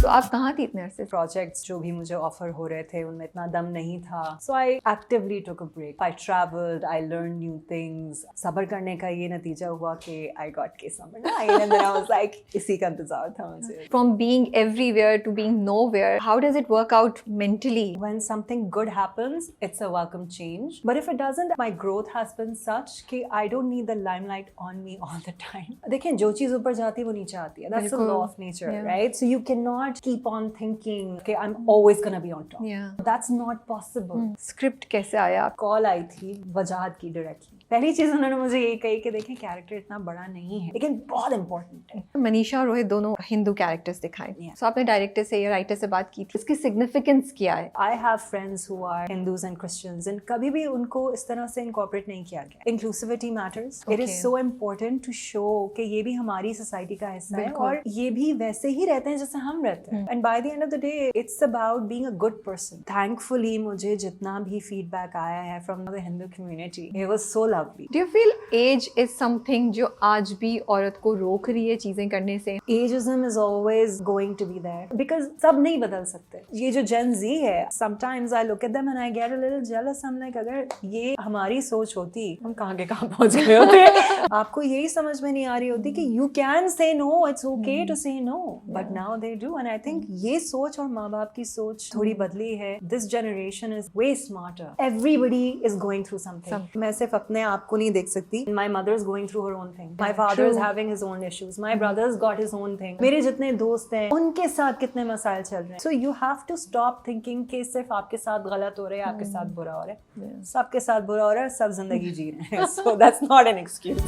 तो आप कहाँ थी इतने अरसे से? प्रोजेक्ट्स जो भी मुझे ऑफर हो रहे थे उनमें इतना दम नहीं था, so I actively took a break. I travelled, I learn new things. सब्र करने का ये नतीजा हुआ कि I got case number 9 and then I was like इसी का इंतजार था मुझे. From being everywhere to being nowhere, how does it work out mentally? When something good happens, it's a welcome change. But if it doesn't, my growth has been such कि I don't need the limelight on me all the time. देखिए जो चीज़ ऊपर जाती है वो नीचे आती है. That's the law of nature, right? So you cannot keep on thinking, okay, I'm always gonna be on top. Yeah. That's not possible. Script कैसे आया? कॉल आई थी वजाहत की डायरेक्टली. पहली चीज़ उन्होंने मुझे यही कही कि देखें कैरेक्टर इतना बड़ा नहीं है लेकिन बहुत इंपॉर्टेंट है. मनीषा और रोहित दोनों हिंदू कैरेक्टर्स दिखाए. Yeah. So आपने डायरेक्टर से या राइटर से बात की थी, इसकी सिग्निफिकेंस क्या है? I have friends who are Hindus and Christians and कभी भी उनको इस तरह से incorporate नहीं किया गया. Inclusivity matters. It is so important to show कि ये भी हमारी society का हिस्सा है और ये भी वैसे ही रहते हैं जैसे हम रहते हैं. And by the end of the day, it's about being a good person. Thankfully मुझे जितना भी feedback आया है from the Hindu community, it was so lovely. Do you feel age is something जो आज भी औरत को रोक रही है चीजें करने से? Ageism is always going to be there because सब नहीं बदल सकते. ये जो Gen Z है, sometimes I look at them and I get a little jealous. I'm like अगर ये हमारी सोच होती हम कहाँ के कहाँ पहुँच गए होते. आपको यही समझ में नहीं आ रही होती कि you can say no, it's okay to say no, but now they do. And I think ये सोच और माँ बाप की सोच थोड़ी बदली है. This generation is way smarter. Everybody is going through something. मैं सिर्फ अपने आप को नहीं देख सकती. My mother is going through her own thing. My father is having his own issues. My brother's got his own thing. मेरे जितने दोस्त हैं उनके साथ कितने मसाइल चल रहे हैं. So you have to stop thinking कि सिर्फ आपके साथ गलत हो रहा है, आपके साथ बुरा हो रहा है. सबके साथ बुरा हो रहा है, सब जिंदगी जी रहे हैं. So that's not an excuse.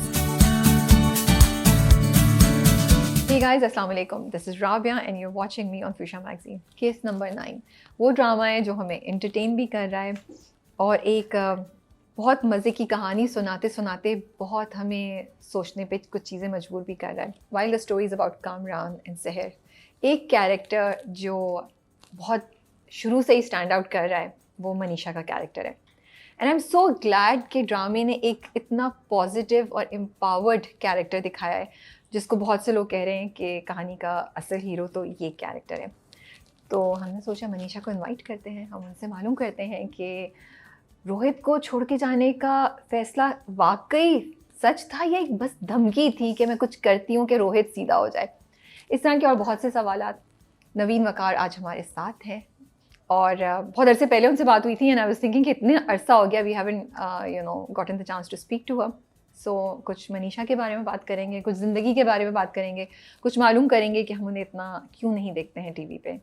Hey guys, Assalamu alaikum. This is Rabia and you're watching me on Fuchsia Magazine. Case number 9. वो ड्रामा है जो हमें entertain भी कर रहा है और एक बहुत मज़े की कहानी सुनाते सुनाते बहुत हमें सोचने पे कुछ चीज़ें मजबूर भी कर रहा है. While the story is about Kamran and सहर, एक कैरेक्टर जो बहुत शुरू से ही स्टैंड आउट कर रहा है वो मनीषा का कैरेक्टर है. And I am so glad कि ड्रामे ने एक इतना पॉजिटिव और एम्पावर्ड कैरेक्टर दिखाया है जिसको बहुत से लोग कह रहे हैं कि कहानी का असल हीरो तो ये कैरेक्टर है. तो हमने सोचा मनीषा को इनवाइट करते हैं, हम उनसे मालूम करते हैं कि रोहित को छोड़ के जाने का फैसला वाकई सच था या एक बस धमकी थी कि मैं कुछ करती हूँ कि रोहित सीधा हो जाए. इस तरह के और बहुत से सवालात. नवीन वकार आज हमारे साथ हैं और बहुत अरसे पहले उनसे बात हुई थी एंड आई वाज थिंकिंग कि इतने अरसा हो गया we haven't gotten the chance to speak to her. So कुछ मनीषा के बारे में बात करेंगे, कुछ ज़िंदगी के बारे में बात करेंगे, कुछ मालूम करेंगे कि हम उन्हें इतना क्यों नहीं देखते हैं टीवी पे.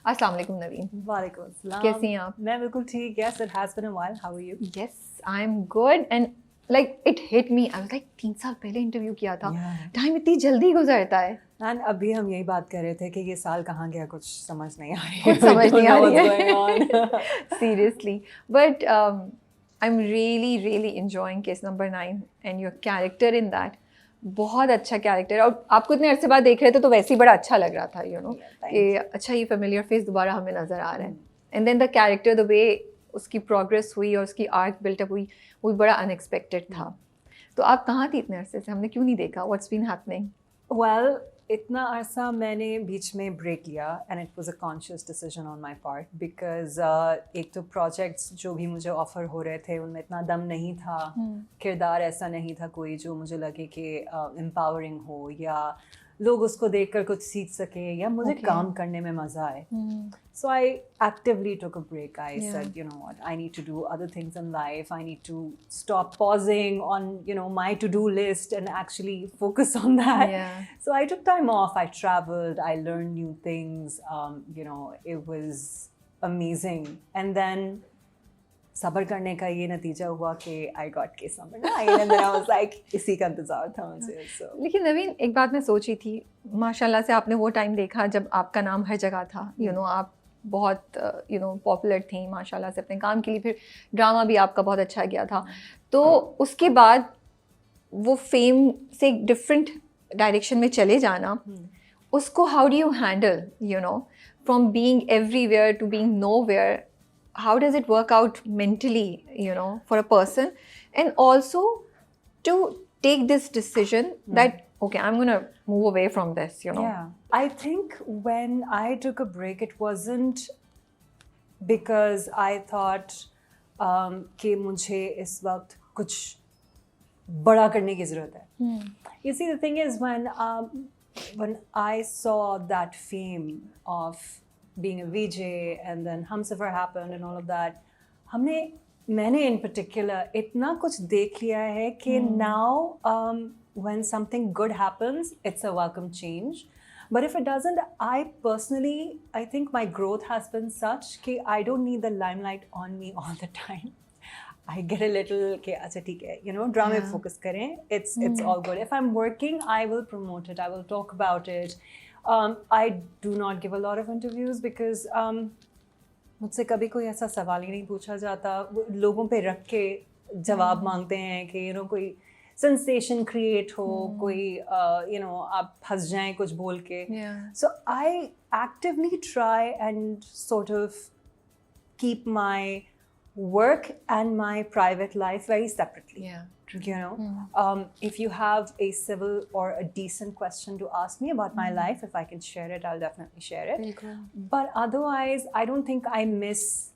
अस्सलाम वालेकुम नवीन. वालेकुम अस्सलाम. कैसी हैं आप? मैं बिल्कुल ठीक. Yes, it has been a while. How are you? Yes, I'm good and like it hit me. I was like 3 साल पहले इंटरव्यू किया था. टाइम इतनी जल्दी गुजरता है. And अभी हम यही बात कर रहे थे कि ये साल कहाँ गया कुछ समझ नहीं आ रही है. कुछ समझ नहीं आ रही है. Seriously, but I'm really enjoying case number 9 and your character in that. बहुत अच्छा कैरेक्टर. और आपको इतने अरसे बाद देख रहे थे तो वैसे ही बड़ा अच्छा लग रहा था कि अच्छा ये फेमिलियर फेस दोबारा हमें नज़र आ रहा है. And then the character the way उसकी प्रोग्रेस हुई और उसकी आर्क बिल्टअप हुई वो भी बड़ा अनएक्सपेक्टेड था. तो आप कहाँ थी इतने अरसे से? हमने क्यों नहीं देखा? What's been happening? Well, इतना अरसा मैंने बीच में ब्रेक लिया and it was a conscious decision on my part because एक तो प्रोजेक्ट्स जो भी मुझे ऑफर हो रहे थे उनमें इतना दम नहीं था. किरदार ऐसा नहीं था कोई जो मुझे लगे कि एम्पावरिंग हो या लोग उसको देखकर कुछ सीख सके या मुझे काम करने में मज़ा आए. So I actively took a break. I said, you know what, I need to do other things in life. I need to stop pausing on, my to-do list and actually focus on that. Yeah. So I took time off. I traveled. I learned new things. It was amazing. And then सब्र करने का ये नतीजा हुआ कि I got case number 9 and then I was like इसी का इंतज़ार था मुझे. लेकिन नवीन एक बात मैं सोच रही थी, माशाल्लाह से आपने वो टाइम देखा जब आपका नाम हर जगह था. आप बहुत पॉपुलर थी माशाल्लाह से अपने काम के लिए. फिर ड्रामा भी आपका बहुत अच्छा गया था. तो उसके बाद वो फेम से एक डिफरेंट डायरेक्शन में चले जाना, उसको how do you handle from being everywhere to being nowhere? How does it work out mentally for a person, and also to take this decision that okay, I'm gonna move away from this, you know. Yeah. I think when I took a break, it wasn't because I thought कि मुझे इस वक्त कुछ बड़ा करने की ज़रूरत है. You see, the thing is, when I saw that fame of being a VJ and then Humsafar happened and all of that, मैंने in particular इतना कुछ देख लिया है कि now when something good happens, it's a welcome change. But if it doesn't, I think my growth has been such that I don't need the limelight on me all the time. I get a little, okay, acha theek hai, you know, drama pe focus kare. It's all good. If I'm working, I will promote it. I will talk about it. I do not give a lot of interviews because मुझसे कभी कोई ऐसा सवाल ही नहीं पूछा जाता. लोगों पे रख के जवाब मांगते हैं कि you know कोई sensation create हो, कोई you know आप फंस जाएं कुछ बोल के. So I actively try and sort of keep my work and my private life very separately. Yeah, true. You know, if you have a civil or a decent question to ask me about my life, if I can share it, I'll definitely share it. But otherwise, I don't think I miss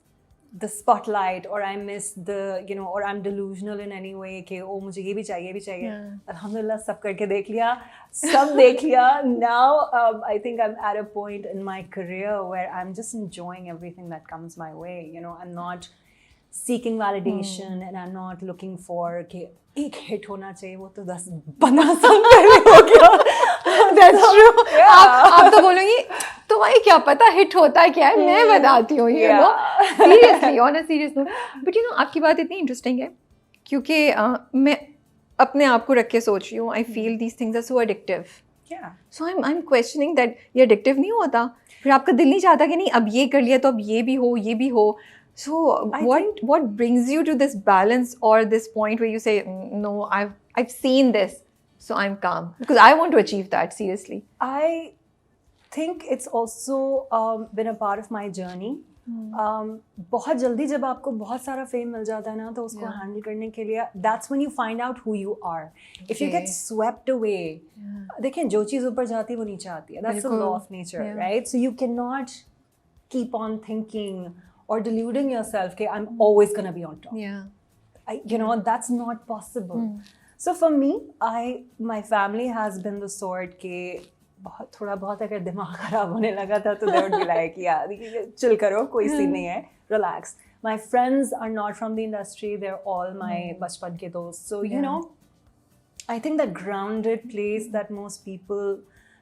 the spotlight or I miss the, you know, or I'm delusional in any way कि oh मुझे ये भी चाहिए. Alhamdulillah सब करके देख लिया, सब देख लिया. Now I think I'm at a point in my career where I'm just enjoying everything that comes my way. You know, I'm not seeking validation and I'm not looking for कि एक hit होना चाहिए, वो तो 10-15 साल पहले हो गया. That's true. आप तो बोलोगी तुम्हें क्या पता हिट होता है क्या है, मैं बताती हूँ, you know, seriously, on a serious note. But you know, आपकी बात इतनी interesting है क्योंकि मैं अपने आप को रख के सोच रही हूँ. I feel these things are so addictive. Yeah. So I'm questioning that ये addictive नहीं होता, फिर आपका दिल नहीं चाहता कि नहीं अब ये कर लिया तो अब ये भी हो. So what brings you to this balance or this point where you say no, I've seen this, so I'm calm because I want to achieve that seriously. I think it's also been a part of my journey. बहुत जल्दी जब आपको बहुत सारा fame मिल जाता है ना तो उसको हैंडल करने के लिए that's when you find out who you are. If you get swept away, देखें जो चीज़ ऊपर जाती है वो नीचे आती है. That's the law of nature, right? So you cannot keep on thinking or deluding yourself that I'm always going to be on top. You know, that's not possible. So for me, my family has been the sort that थोड़ा बहुत अगर दिमाग खराब होने लगा था तो they would be like, yeah, chill करो, कोई सीन नहीं है, relax. My friends are not from the industry, they're all my बचपन के दोस्त. So you know, I think that grounded place that most people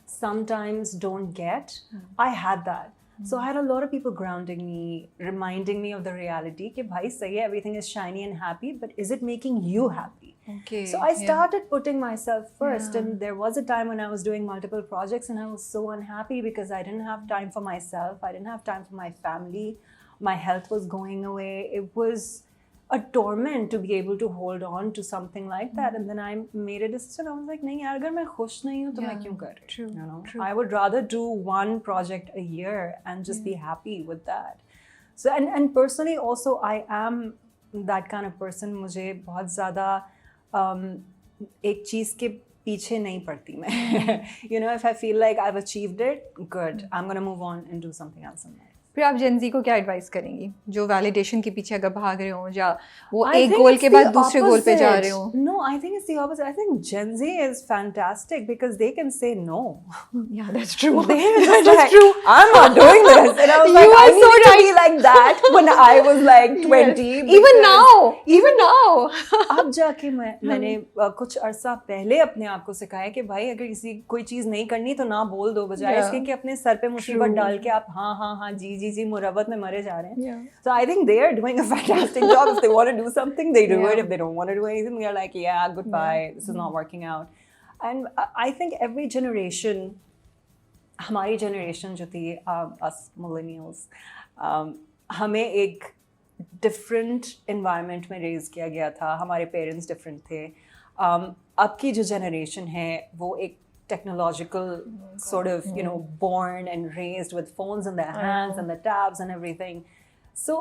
sometimes don't get, I had that. So I had a lot of people grounding me, reminding me of the reality कि भाई सही है, everything is shiny and happy, but is it making you happy? Okay. So I started putting myself first, and there was a time when I was doing multiple projects and I was so unhappy because I didn't have time for myself, I didn't have time for my family, my health was going away. It was a torment to be able to hold on to something like that. And then I made a decision. I was like, नहीं यार, अगर मैं खुश नहीं हूँ तो मैं क्यों कर रही हूँ? You know, I would rather do one project a year and just be happy with that. So and personally also I am that kind of person. मुझे बहुत ज़्यादा एक चीज़ के पीछे नहीं पड़ती मैं. You know, if I feel like I've achieved it, good. I'm gonna move on and do something else in life. फिर आप जेनजी को क्या एडवाइस करेंगी जो वैलिडेशन के पीछे अगर भाग रहे हो या वो एक गोल के बाद दूसरे गोल पे जा रहे हो? No, I think it's the opposite. I think Gen Z is fantastic because they can say no. Yeah, that's true. That's true. I'm not doing this. And I was like, I need to be like that when I was like 20. Even now. अब जाके मैंने कुछ अरसा पहले अपने आप को सिखाया कि भाई अगर कोई चीज़ नहीं करनी तो ना बोल दो, बजाय इसके कि अपने सर पे मुसीबत डाल के आप हाँ जी मुरब्बत में मरे जा रहे हैं. So I think they are doing a fantastic job. If they want to do something, they do it. If they don't want to do anything, they're like, yeah, goodbye. This is not working out. And I think every generation, हमारी generation जो थी, us millennials, हमें एक different environment में raise किया गया था. हमारे parents different थे. अब की जो generation है वो एक technological sort of, you know, born and raised with phones in their hands and the tabs and everything. So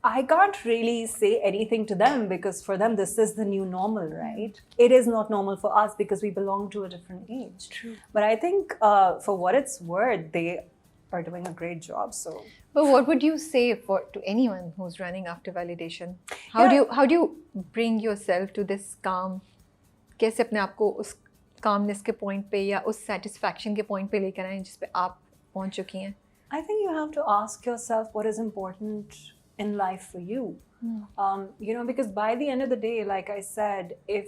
I can't really say anything to them because for them this is the new normal, right? It is not normal for us because we belong to a different age. True. But I think for what it's worth, they are doing a great job. So But what would you say to anyone who's running after validation? How do you bring yourself to this calm? कैसे अपने आप को उस calmness के point पे या उस satisfaction के point पे लेकर आए जिस पे आप पहुंच चुकी हैं? I think you have to ask yourself what is important in life for you. You know, because by the end of the day, like I said, if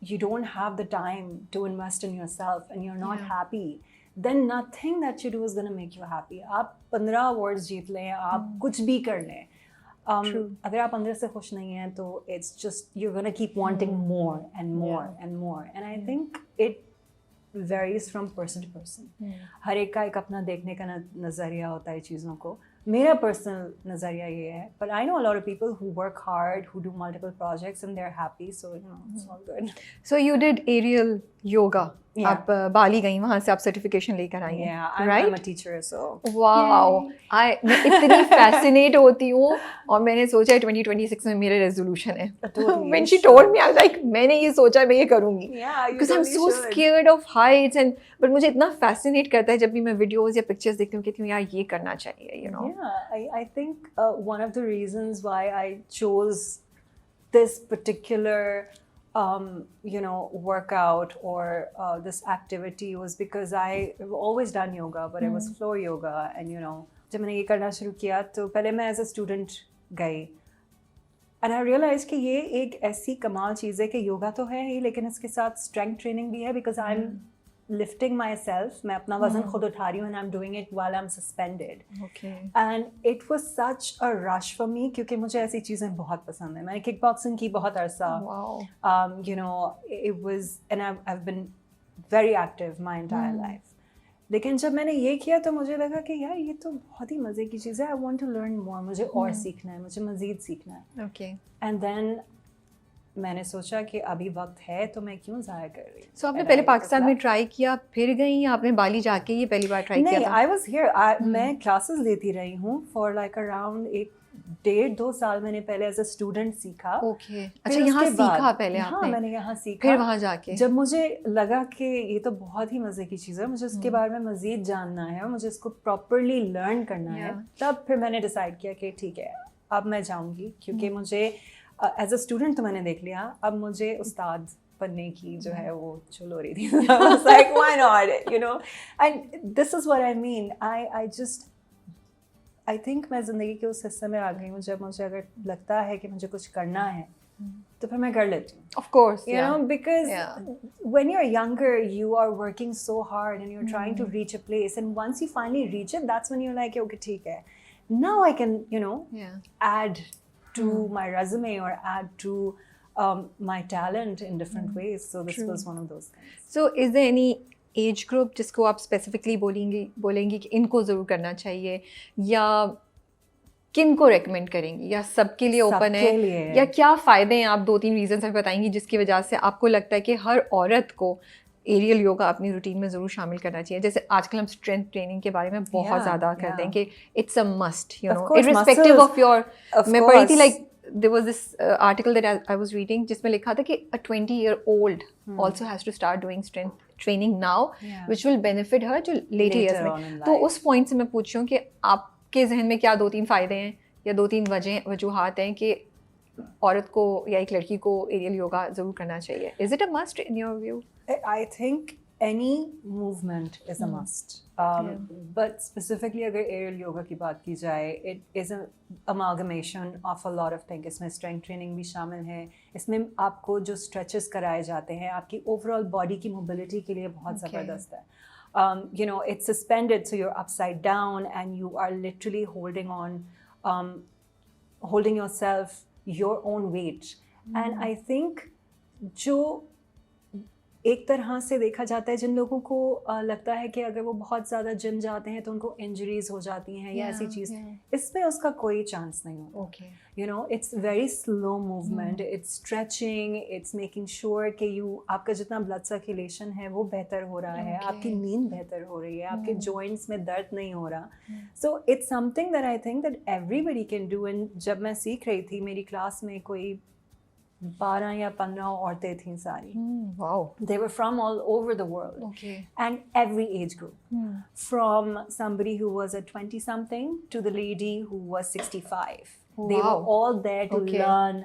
you don't have the time to invest in yourself and you're not happy, then nothing that you do is going to make you happy. आप 15 awards जीत लें, आप कुछ भी कर लें, अगर आप अंदर से खुश नहीं हैं तो it's just you're going to keep wanting more and more and more. And I think it varies from person to person. हर एक का एक अपना देखने का नज़रिया होता है चीज़ों को. मेरा पर्सनल नज़रिया ये है, but I know a lot of people who work hard, who do multiple projects and they're happy, so you know it's all good. So you did aerial yoga. Yeah. आप बाली गई, वहाँ से आप सर्टिफिकेशन लेकर आई हैं, Yeah, right? I'm a teacher, so. Wow, मैं इतनी fascinate होती हूँ और मैंने सोचा है 2026 में मेरा resolution है. Totally, When she told me, I was like, मैंने ये सोचा मैं ये करूँगी. Yeah, you Because I'm totally so should. scared of heights but मुझे इतना fascinate करता है जब भी मैं videos या pictures देखती हूँ, कहती हूँ यार ये करना चाहिए, you know. Yeah, I think one of the reasons why I chose this particular you know, workout or this activity was because I've always done yoga, but it was floor yoga. And you know, जब मैंने ये करना शुरू किया तो पहले मैं as a student गई, and I realized कि ये एक ऐसी कमाल चीज़ है कि योगा तो है ही लेकिन इसके साथ strength training भी है, because I'm lifting myself, मैं अपना वज़न खुद उठा रही हूँ, and I'm doing it while I'm suspended. Okay. And it was such a rush for me क्योंकि मुझे ऐसी चीज़ें बहुत पसंद हैं. मैंने kickboxing की बहुत अरसा. Wow. You know, it was, and I've been very active my entire life. लेकिन जब मैंने ये किया तो मुझे लगा कि यार ये तो बहुत ही मज़े की चीज़ है. I want to learn more. मुझे और सीखना है, मुझे मज़ीद सीखना है. Okay. And then मैंने सोचा कि अभी वक्त है तो मैं क्यों ज़ाया कर रही हूँ. So आपने पहले पाकिस्तान में ट्राई किया, फिर गई, या आपने बाली जाके ये पहली बार ट्राई किया था? नहीं, I was here. मैं क्लासेस लेती रही हूँ for like around 1.5-2 साल. मैंने पहले एज अ स्टूडेंट सीखा. Okay. अच्छा, यहाँ सीखा पहले आपने? हाँ, मैंने यहाँ सीखा. फिर वहाँ जाके जब मुझे लगा कि ये तो बहुत ही मज़े की चीज़ है, मुझे इसके बारे में मज़ीद जानना है और मुझे इसको प्रॉपरली लर्न करना है, तब फिर मैंने डिसाइड किया कि ठीक है अब मैं जाऊँगी. क्योंकि मुझे एज अ स्टूडेंट तो मैंने देख लिया, अब मुझे उस्ताद बनने की जो है वो चुल हो रही थी. I was like, why not, you know? And this is what I mean. I think मैं ज़िंदगी के उस हिस्से में आ गई हूँ जब मुझे अगर लगता है कि मुझे कुछ करना है तो फिर मैं कर लेती हूँ. Of course, you know, because when you're younger, you are working so hard and you're trying to reach a place, and once you finally reach it, that's when you're like, okay, ठीक है, now I can, you know, add to my resume or add to my talent in different ways. So this was one of those things. So is there any age group जिसको आप specifically बोलेंगी कि इनको ज़रूर करना चाहिए, या किन को recommend करेंगी, या सबके लिए ओपन है, या क्या फ़ायदे हैं? आप 2-3 रीजंस हमें बताएंगी जिसकी वजह से आपको लगता है कि हर औरत को एरियल योगा अपनी रूटीन में ज़रूर शामिल करना चाहिए. जैसे आजकल हम स्ट्रेंथ ट्रेनिंग के बारे में बहुत ज़्यादा करते हैं कि it's a must, you know, irrespective of your. मैं पढ़ी थी like there was this article that I was reading जिसमें लिखा था कि a 20-year-old also has to start doing strength training now, which will benefit her जो later years में. तो उस point से मैं पूछ रही हूँ कि आपके जहन में क्या 2-3 फ़ायदे हैं या 2-3 वजूहात हैं कि औरत को या एक लड़की को एरियल योगा ज़रूर करना चाहिए? Is it a must in your view? I think any movement is a must. But specifically अगर aerial yoga की बात की जाए, it is an amalgamation of a lot of things. इसमें strength training भी शामिल है, इसमें आपको जो stretches कराए जाते हैं आपकी overall body की mobility के लिए बहुत ज़बरदस्त है. You know, it's suspended, so you're upside down and you are literally holding yourself your own weight. And I think जो एक तरह से देखा जाता है जिन लोगों को लगता है कि अगर वो बहुत ज़्यादा जिम जाते हैं तो उनको इंजरीज हो जाती हैं या ऐसी चीज़, इसमें उसका कोई चांस नहीं होता. Okay. You know, it's very slow movement, it's stretching, it's making sure कि आपका जितना blood circulation है वो बेहतर हो रहा है, आपकी नींद बेहतर हो रही है, आपके joints में दर्द नहीं हो रहा. So it's something that I think that everybody can do. And जब मैं सीख रही थी, मेरी क्लास में कोई 12 या 15 औरतें थीं सारी. Wow. They were from all over the world. Okay. And every age group. From somebody who was a 20-something to the lady who was 65. They were all there to learn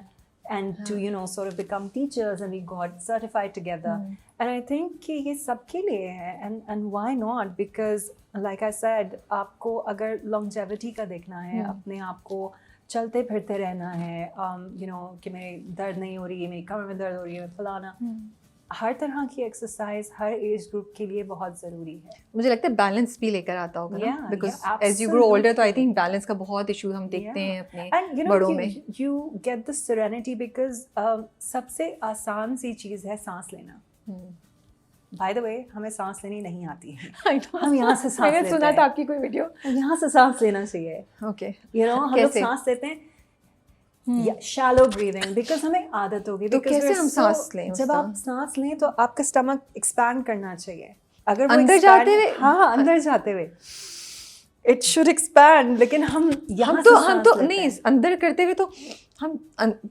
and to, you know, sort of become teachers, and we got certified together. And I think कि ये सबके लिए है, and why not? Because like I said, आपको अगर longevity का देखना है, अपने आप को चलते फिरते रहना है, you know, कि मेरे दर्द नहीं हो रही है, मेरी कमर में दर्द हो रही है, फलाना, हर तरह की एक्सरसाइज हर एज ग्रुप के लिए बहुत ज़रूरी है. मुझे लगता है बैलेंस भी लेकर आता होगा ना, because as you grow older तो आई थिंक बैलेंस का बहुत इशू हम देखते हैं अपने बड़ों में. You get the serenity because सबसे आसान सी चीज़ है सांस लेना. बाय द वे, हमें सांस लेनी नहीं आती है. हम यहाँ से सांस लेते हैं. मैंने सुना था आपकी कोई वीडियो, यहाँ से सांस लेना चाहिए. ओके, यू नो, हम लोग सांस लेते हैं शैलो ब्रीदिंग बिकॉज हमें आदत होगी. तो कैसे हम सांस लें? जब आप सांस लें तो आपका स्टमक एक्सपैंड करना चाहिए. अगर वो अंदर जाते हुए, हाँ, अंदर जाते हुए इट शुड एक्सपैंड. लेकिन हम तो नहीं, अंदर करते हुए तो हम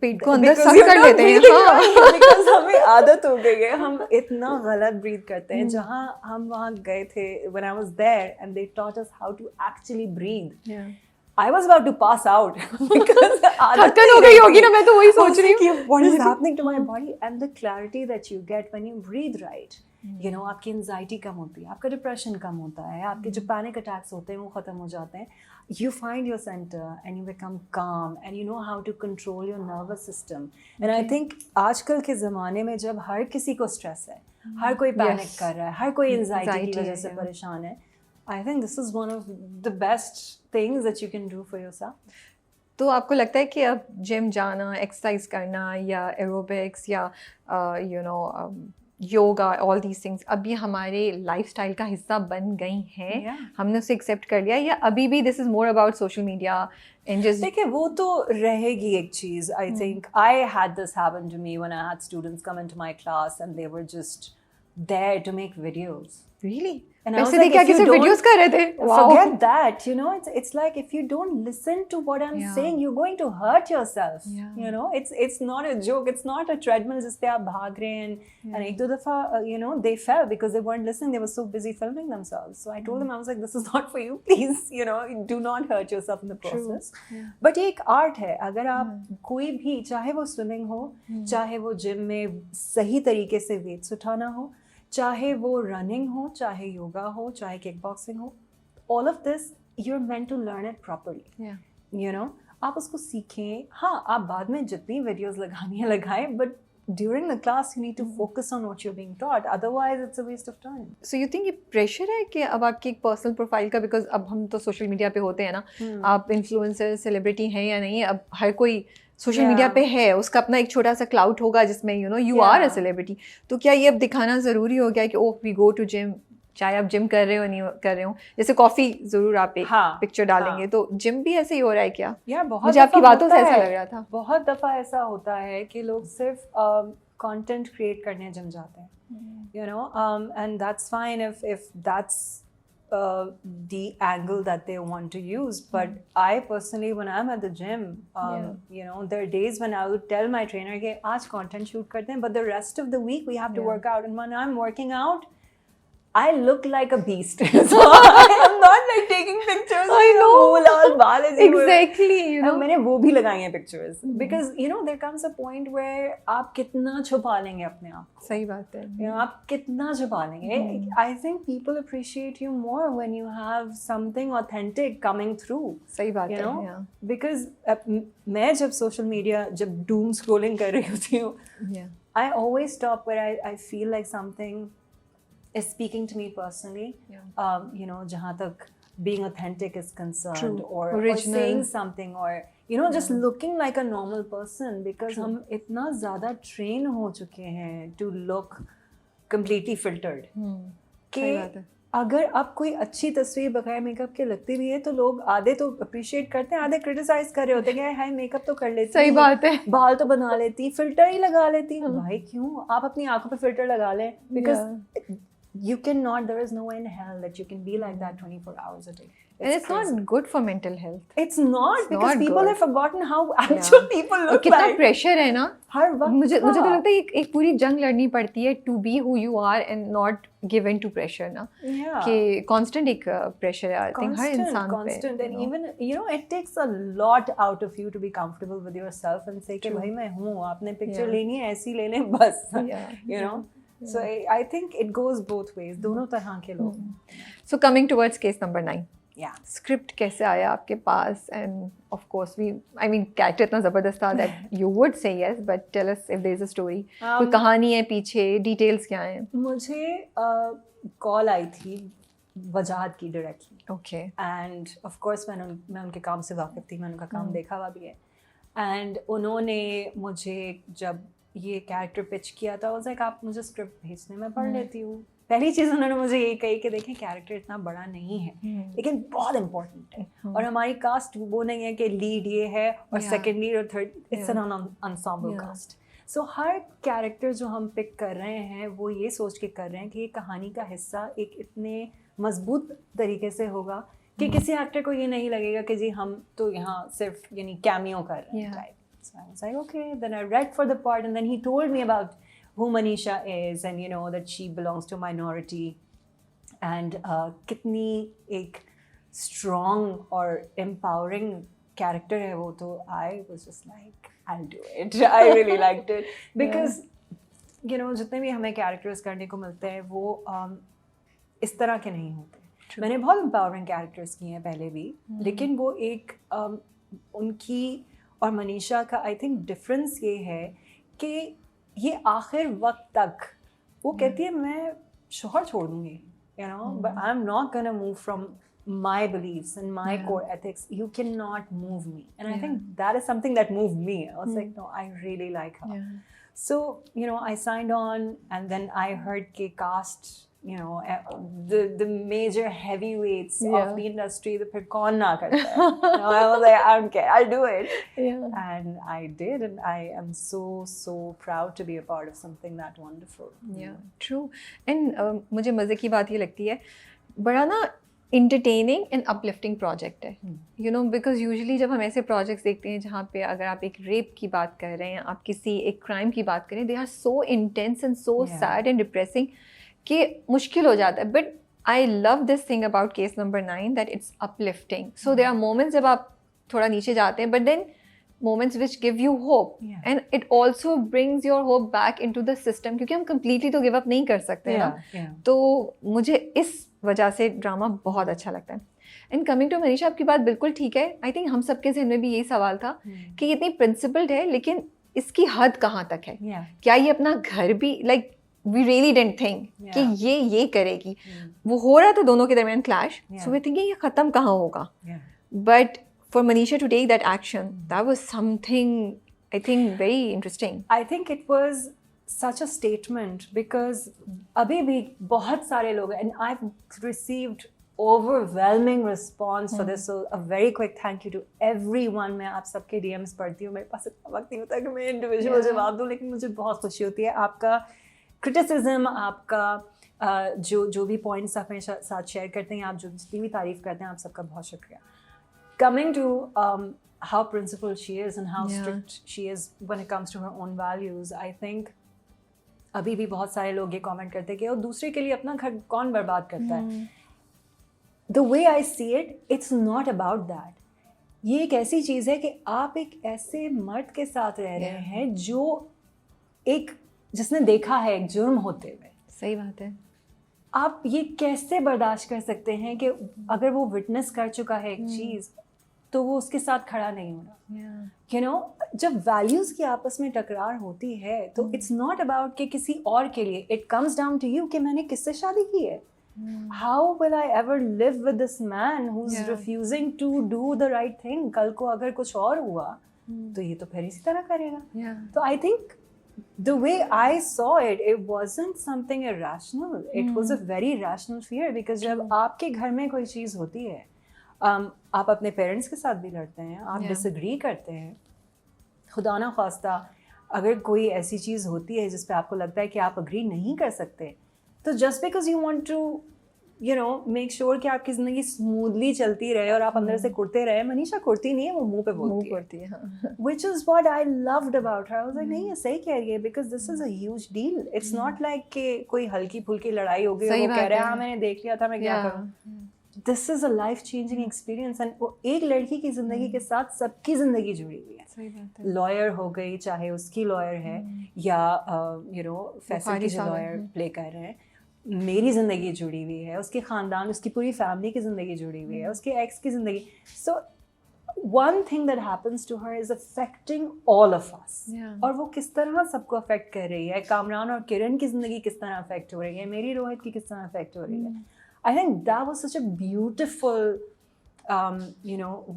पेट को अंदर सक कर लेते हैं. बिकॉज हमें आदत हो गई है. हम इतना गलत ब्रीथ करते हैं. जहाँ हम वहाँ गए थे, when I was there and they taught us how to actually breathe, I was about to pass out because थकन हो गई होगी ना. मैं तो वही सोच रही हूँ what is happening to my body, and the clarity that you get when you breathe right. You know, आपकी anxiety कम होती है, आपका depression कम होता है, आपके जो panic attacks होते हैं वो ख़त्म हो जाते हैं. You find your center and you become calm and you know how to control your nervous system. And I think आजकल के ज़माने में जब हर किसी को stress है, हर कोई panic कर रहा है, हर कोई anxiety की वजह से परेशान है, I think this is one of the best things that you can do for yourself. तो आपको लगता है कि अब जिम जाना, एक्सरसाइज करना या एरोबिक्स या you no yoga, all these things अब ये हमारे लाइफस्टाइल का हिस्सा बन गई हैं? हमने उसे एक्सेप्ट कर लिया या अभी भी this is more about social media and just? देखिए, वो तो रहेगी एक चीज़. I think I had this happen to me when I had students come into my class and they were just there to make videos. Really? पैसे दे के आके सिर्फ वीडियोस कर रहे थे. Forget that, you know, it's like if you don't listen to what I'm saying, you're going to hurt yourself. You know, it's not a joke. It's not a treadmill जिस पे आप भाग रहे हैं. And एक दो दफा, you know, they fell because they weren't listening. They were so busy filming themselves. So I told them, I was like, this is not for you. Please, you know, do not hurt yourself in the process. But ये एक art है. अगर आप कोई भी, चाहे वो swimming हो, चाहे वो gym में सही तरीके से weights उठाना हो, चाहे वो रनिंग हो, चाहे योगा हो, चाहे किक बॉक्सिंग हो, all of this you are meant to learn it properly. You know, आप उसको सीखें. हाँ, आप बाद में जितनी वीडियोस लगानी है लगाएं, but during the class you need to focus on what you are being taught, otherwise it's a waste of time. So you think ये प्रेशर है कि अब आपकी एक पर्सनल प्रोफाइल का, बिकॉज अब हम तो सोशल मीडिया पे होते हैं ना, आप इन्फ्लुएंसर, सेलिब्रिटी हैं या नहीं, अब हर कोई सोशल मीडिया पे है, उसका अपना एक छोटा सा क्लाउड होगा जिसमें you know you are a celebrity. तो क्या ये अब दिखाना ज़रूरी हो गया कि oh we go to gym, चाहे आप जिम कर रहे हो नहीं कर रहे हो? जैसे कॉफ़ी ज़रूर आप एक पिक्चर डालेंगे, तो जिम भी ऐसे ही हो रहा है क्या? यार बहुत मुझे आपकी बातों से ऐसा लग रहा था. बहुत दफ़ा ऐसा होता है कि लोग सिर्फ कंटेंट क्रिएट करने जिम जाते हैं, you know, and that's fine if that's the angle that they want to use. But I personally, when I'm at the gym, you know, there are days when I would tell my trainer कि आज content shoot करते हैं, but the rest of the week we have to work out. And when I'm working out, I look like a beast. So I'm not like taking pictures. I know. All baal exactly. You know. मैंने वो भी लगाई हैं pictures because you know there comes a point where आप कितना छुपा लेंगे अपने आप को. सही बात है. You know, आप कितना छुपा लेंगे. I think people appreciate you more when you have something authentic coming through. सही बात है. You know, because मैं जब social media जब doom scrolling कर रही होती हूँ, I always stop where I feel like something is speaking to me personally. You know, jahan tak being authentic is concerned, or saying something, or you know, just looking like a normal person, because hum itna zyada train ho chuke hain to look completely filtered. सही बात है। अगर आप कोई अच्छी तस्वीर बगैर makeup के लगती भी है तो लोग आधे तो अप्रिशिएट करते हैं, आधे क्रिटिसाइज कर रहे होते हैं कि हाय मेकअप तो कर लेती, सही बात है। बाल तो बना लेती, फिल्टर ही लगा लेती। भाई क्यों आप अपनी आंखों पे फिल्टर लगा लें? Because you cannot, there is no way in hell that you can be like that 24 hours a day. And it's crazy. not good for mental health. It's not, It's because not people good. have forgotten how actual people और look कितना like. Pressure है ना, हर वक्त मुझे तो लगता है एक पूरी जंग लड़नी पड़ती है to be who you are and not give in to pressure ना, yeah. कि constant एक प्रेशर है, I think हर इंसान पे। constant and even you know it takes a lot out of you to be comfortable with yourself and say कि भाई मैं हूँ, आपने पिक्चर लेनी है ऐसी ले लें बस, you know. So I think it goes both ways, दोनों तरह के लोग। So coming towards case number 9, yeah, script कैसे आया आपके पास? And of course I mean character इतना ज़बरदस्त था that you would say yes, but tell us if there is a story, कोई कहानी है पीछे, details क्या हैं? मुझे कॉल आई थी वजाहत की directly, okay, and of course मैं उनके काम से वाकिफ़ थी, मैंने उनका काम देखा हुआ भी है, and उन्होंने मुझे जब ये कैरेक्टर पिच किया था, वो लाइक आप मुझे स्क्रिप्ट भेजने में पढ़ लेती हूँ। पहली चीज़ उन्होंने मुझे ये कही कि देखें कैरेक्टर इतना बड़ा नहीं है लेकिन बहुत इम्पोर्टेंट है, और हमारी कास्ट वो नहीं है कि लीड ये है और सेकंड लीड और third, it's an ensemble cast. So हर कैरेक्टर जो हम पिक कर रहे हैं वो ये सोच के कर रहे हैं कि ये कहानी का हिस्सा एक इतने मजबूत तरीके से होगा कि किसी एक्टर को ये नहीं लगेगा कि जी हम तो यहाँ सिर्फ यानी कैमियो कर रहे हैं। So I was like, okay. Then I read for the part, and then he told me about who Manisha is, and you know that she belongs to a minority, and kitni ek strong or empowering character hai wo. So I was just like, I'll do it. I really liked it because you know जितने भी हमें characters करने को मिलते हैं वो इस तरह के नहीं होते। मैंने बहुत empowering characters किए हैं पहले भी, लेकिन वो एक उनकी और मनीषा का आई थिंक डिफरेंस ये है कि ये आखिर वक्त तक वो कहती है मैं शोहर छोड़ दूँगी, you know, but I am not gonna move from my beliefs and my core ethics, you can not move me, and I think that is something that moved me. I was like no, I really like her. So, you know, I signed on, and then I heard के cast, you know, the major heavyweights of the industry, the फिर कौन ना करता है? You know, I was like, I don't care, I'll do it. And I did, and I am so proud to be a part of something that wonderful. Yeah, true. And मुझे मज़े की बात ये लगती है, बड़ा ना इंटरटेनिंग एंड अपलिफ्टिंग प्रोजेक्ट है, यू नो, बिकॉज यूजुअली जब हम ऐसे प्रोजेक्ट्स देखते हैं जहाँ पे अगर आप एक रेप की बात कर रहे हैं, आप किसी एक क्राइम की बात करें, they are so intense and so sad and depressing कि मुश्किल हो जाता है। But I love this thing about case number 9 that it's uplifting. So there are moments जब आप थोड़ा नीचे जाते हैं, but then moments which give you hope, and it also brings your hope back into the system, क्योंकि हम completely तो give up नहीं कर सकते हैं ना। तो मुझे इस वजह से ड्रामा बहुत अच्छा लगता है। And coming to मनीषा, आपकी बात बिल्कुल ठीक है। I think हम सबके ज़हन में भी यही सवाल था कि ये इतनी principled है, लेकिन इसकी हद कहाँ तक है? क्या ये अपना घर भी like we really didn't think कि ये करेगी। वो हो रहा था दोनों के दरमियान clash, so we thinking ये ख़त्म कहाँ होगा? But for Manisha to take that action, that was something I think very interesting. I think it was such a statement because abhi bhi bahut sare log, and I've received overwhelming response for this, so a very quick thank you to everyone. मैं आप सबके DMs पढ़ती हूँ, मेरे पास इतना वक्त नहीं होता कि मैं इंडिविजुअल जवाब दूँ, लेकिन मुझे बहुत खुशी होती है आपका क्रिटिसिज्म, आपका जो भी पॉइंट्स आप मेरे साथ शेयर करते हैं, आप जो जितनी भी तारीफ करते हैं, आप सबका बहुत शुक्रिया। Coming to how principled she is and how strict she is when it comes to her own values, I think अभी भी बहुत सारे लोग ये कमेंट करते हैं कि वो दूसरे के लिए अपना घर कौन बर्बाद करता है। The way I see it, it's not about that. ये एक ऐसी चीज़ है कि आप एक ऐसे मर्द के साथ रह रहे हैं जो जिसने देखा है एक जुर्म होते हुए। सही बात है। आप ये कैसे बर्दाश्त कर सकते हैं कि अगर वो विटनेस कर चुका है एक चीज़, तो वो उसके साथ खड़ा नहीं होना। यू नो, जब वैल्यूज़ की आपस में टकरार होती है तो इट्स नॉट अबाउट कि किसी और के लिए, it comes down to you कि मैंने किससे शादी की है। How will I ever live with this man who is refusing to do the right thing? कल को अगर कुछ और हुआ तो ये तो फिर इसी तरह करेगा। तो I think the way I saw it, it wasn't something irrational. It was a very rational fear, because जब आपके घर में कोई चीज़ होती है, आप अपने पेरेंट्स के साथ भी लड़ते हैं, आप डिसएग्री करते हैं, खुदा ना ख्वास्ता अगर कोई ऐसी चीज़ होती है जिस पे आपको लगता है कि आप अग्री नहीं कर सकते, तो just because you want to make sure कि आपकी ज़िंदगी स्मूथली चलती रहे और आप अंदर से कुड़ते रहे, मनीषा कुड़ती नहीं है, वो मुंह पे बोलती है, which is what I loved about her. I was like, नहीं, ये सही कह रही है, because this is a huge deal. It's not like कि कोई हल्की फुल्की लड़ाई हो गई और वो कह रहा है हाँ मैंने देख लिया था, मैं क्या करूँ. This is a life changing experience, and वो एक लड़की की ज़िंदगी के साथ सबकी ज़िंदगी जुड़ी हुई है. लॉयर हो गई, चाहे उसकी लॉयर है या फैसल की जो लॉयर प्ले कर रहे हैं, मेरी ज़िंदगी जुड़ी हुई है, उसके ख़ानदान, उसकी पूरी फैमिली की ज़िंदगी जुड़ी हुई है, उसके एक्स की ज़िंदगी. सो one thing that happens to her is affecting all of us. और वो किस तरह सबको अफेक्ट कर रही है, कामरान और किरण की ज़िंदगी किस तरह अफेक्ट हो रही है, मेरी रोहित की किस तरह अफेक्ट हो रही है. I think that was such a beautiful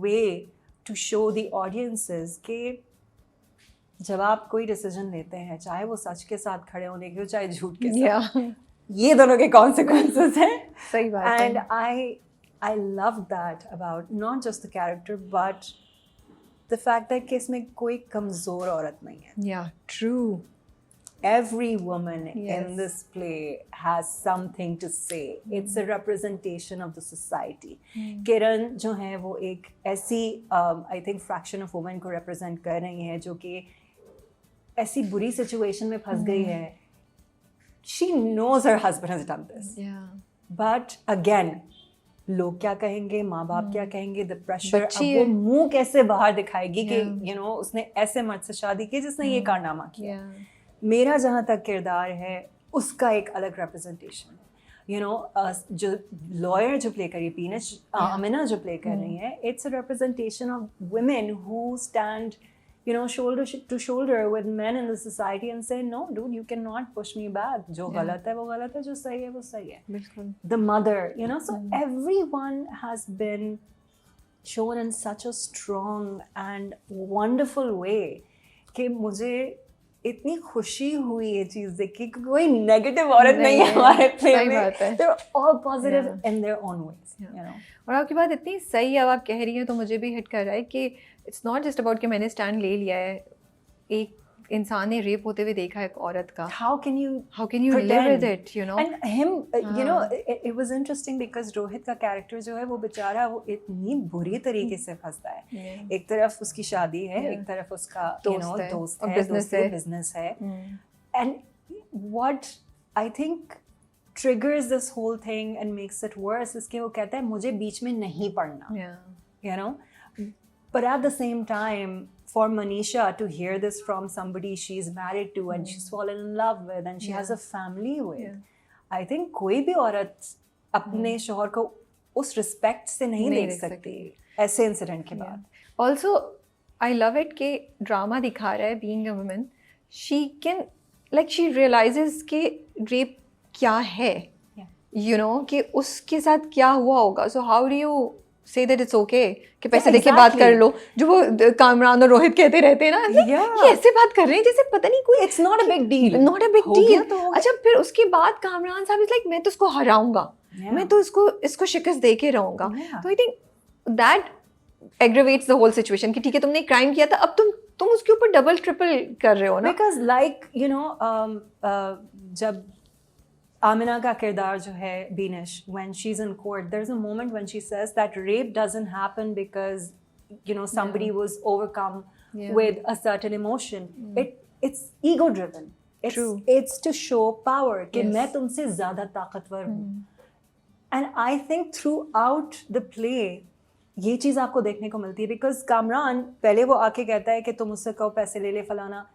way to show the audiences कि जब आप कोई डिसीजन लेते हैं, चाहे वो सच के साथ खड़े होने के हो, चाहे झूठ के साथ, ये दोनों के consequences हैं. सही बात है. And I love that about not just the character but the fact that कि इसमें कोई कमज़ोर औरत नहीं है. Yeah, true. Every woman in this play has something to say. It's a representation of the society. किरण जो है वो एक ऐसी I think fraction of women को represent कर रही है जो कि ऐसी बुरी situation में फंस गई है. She knows her husband has done this. Yeah. But again, लोग क्या कहेंगे, माँ बाप क्या कहेंगे, the pressure, अब वो मुंह कैसे बाहर दिखाएगी कि उसने ऐसे मर्द से शादी की जिसने ये कारनामा किया. मेरा जहाँ तक किरदार है उसका एक अलग representation है. जो lawyer जो play कर रही है, पीनश आमिना जो play कर रही है, it's a representation of women who stand shoulder to shoulder with men in the society and say, no dude, you cannot push me back. जो गलत है वो गलत है, जो सही है वो सही है. बिल्कुल. The mother, so everyone has been shown in such a strong and wonderful way कि मुझे इतनी खुशी हुई ये चीज़ देख के कि कोई नेगेटिव औरत नहीं है हमारे प्ले में. They're all positive in their own ways. और आपकी बात इतनी सही है, अब आप कह रही हैं तो मुझे भी हिट कर रहा है कि इट्स नॉट जस्ट अबाउट कि मैंने स्टैंड ले लिया है, एक इंसान ने रेप होते हुए देखा है एक औरत का. How can you live with it, And him, it was interesting because Rohit का कैरेक्टर जो है वो बेचारा वो इतनी बुरी तरीके से फंसता है. एक तरफ उसकी शादी है, एक तरफ उसका दोस्त है, बिजनेस है. And what I think triggers this whole thing and makes it worse is कि वो कहता है मुझे बीच में नहीं पढ़ना. But at the same time, for Manisha to hear this from somebody she's married to and she's fallen in love with and she has a family with, I think कोई भी औरत अपने शौहर को उस रिस्पेक्ट से नहीं देख सकती ऐसे इंसिडेंट के बाद. Also, I love it कि ड्रामा दिखा रहा है being a woman, she can she realizes कि रेप क्या है, कि उसके साथ क्या हुआ होगा. So how do you say that it's okay कि पैसे देके बात कर लो, जो वो कामरान और रोहित कहते रहते हैं ना, ये ऐसे बात कर रहे हैं जैसे पता नहीं कोई. It's not a big deal. Not a big deal. अच्छा, फिर उसके बाद कामरान साहब इज लाइक मैं तो उसको हराऊंगा, मैं तो इसको शिकस्त दे के रहूंगा. तो I think that aggravates the whole situation कि ठीक है तुमने क्राइम किया था, अब तुम उसके ऊपर डबल ट्रिपल कर रहे हो ना. Because जब आमिना का किरदार जो है Beenish, when she's in court, there's a moment when she says that rape doesn't happen because somebody was overcome with a certain emotion. It's ego driven. It's to show power कि मैं तुमसे ज़्यादा ताकतवर हूँ. And I think throughout the play ये चीज़ आपको देखने को मिलती है. Because कामरान पहले वो आके कहता है कि तुम उससे कहो पैसे ले ले फलाना,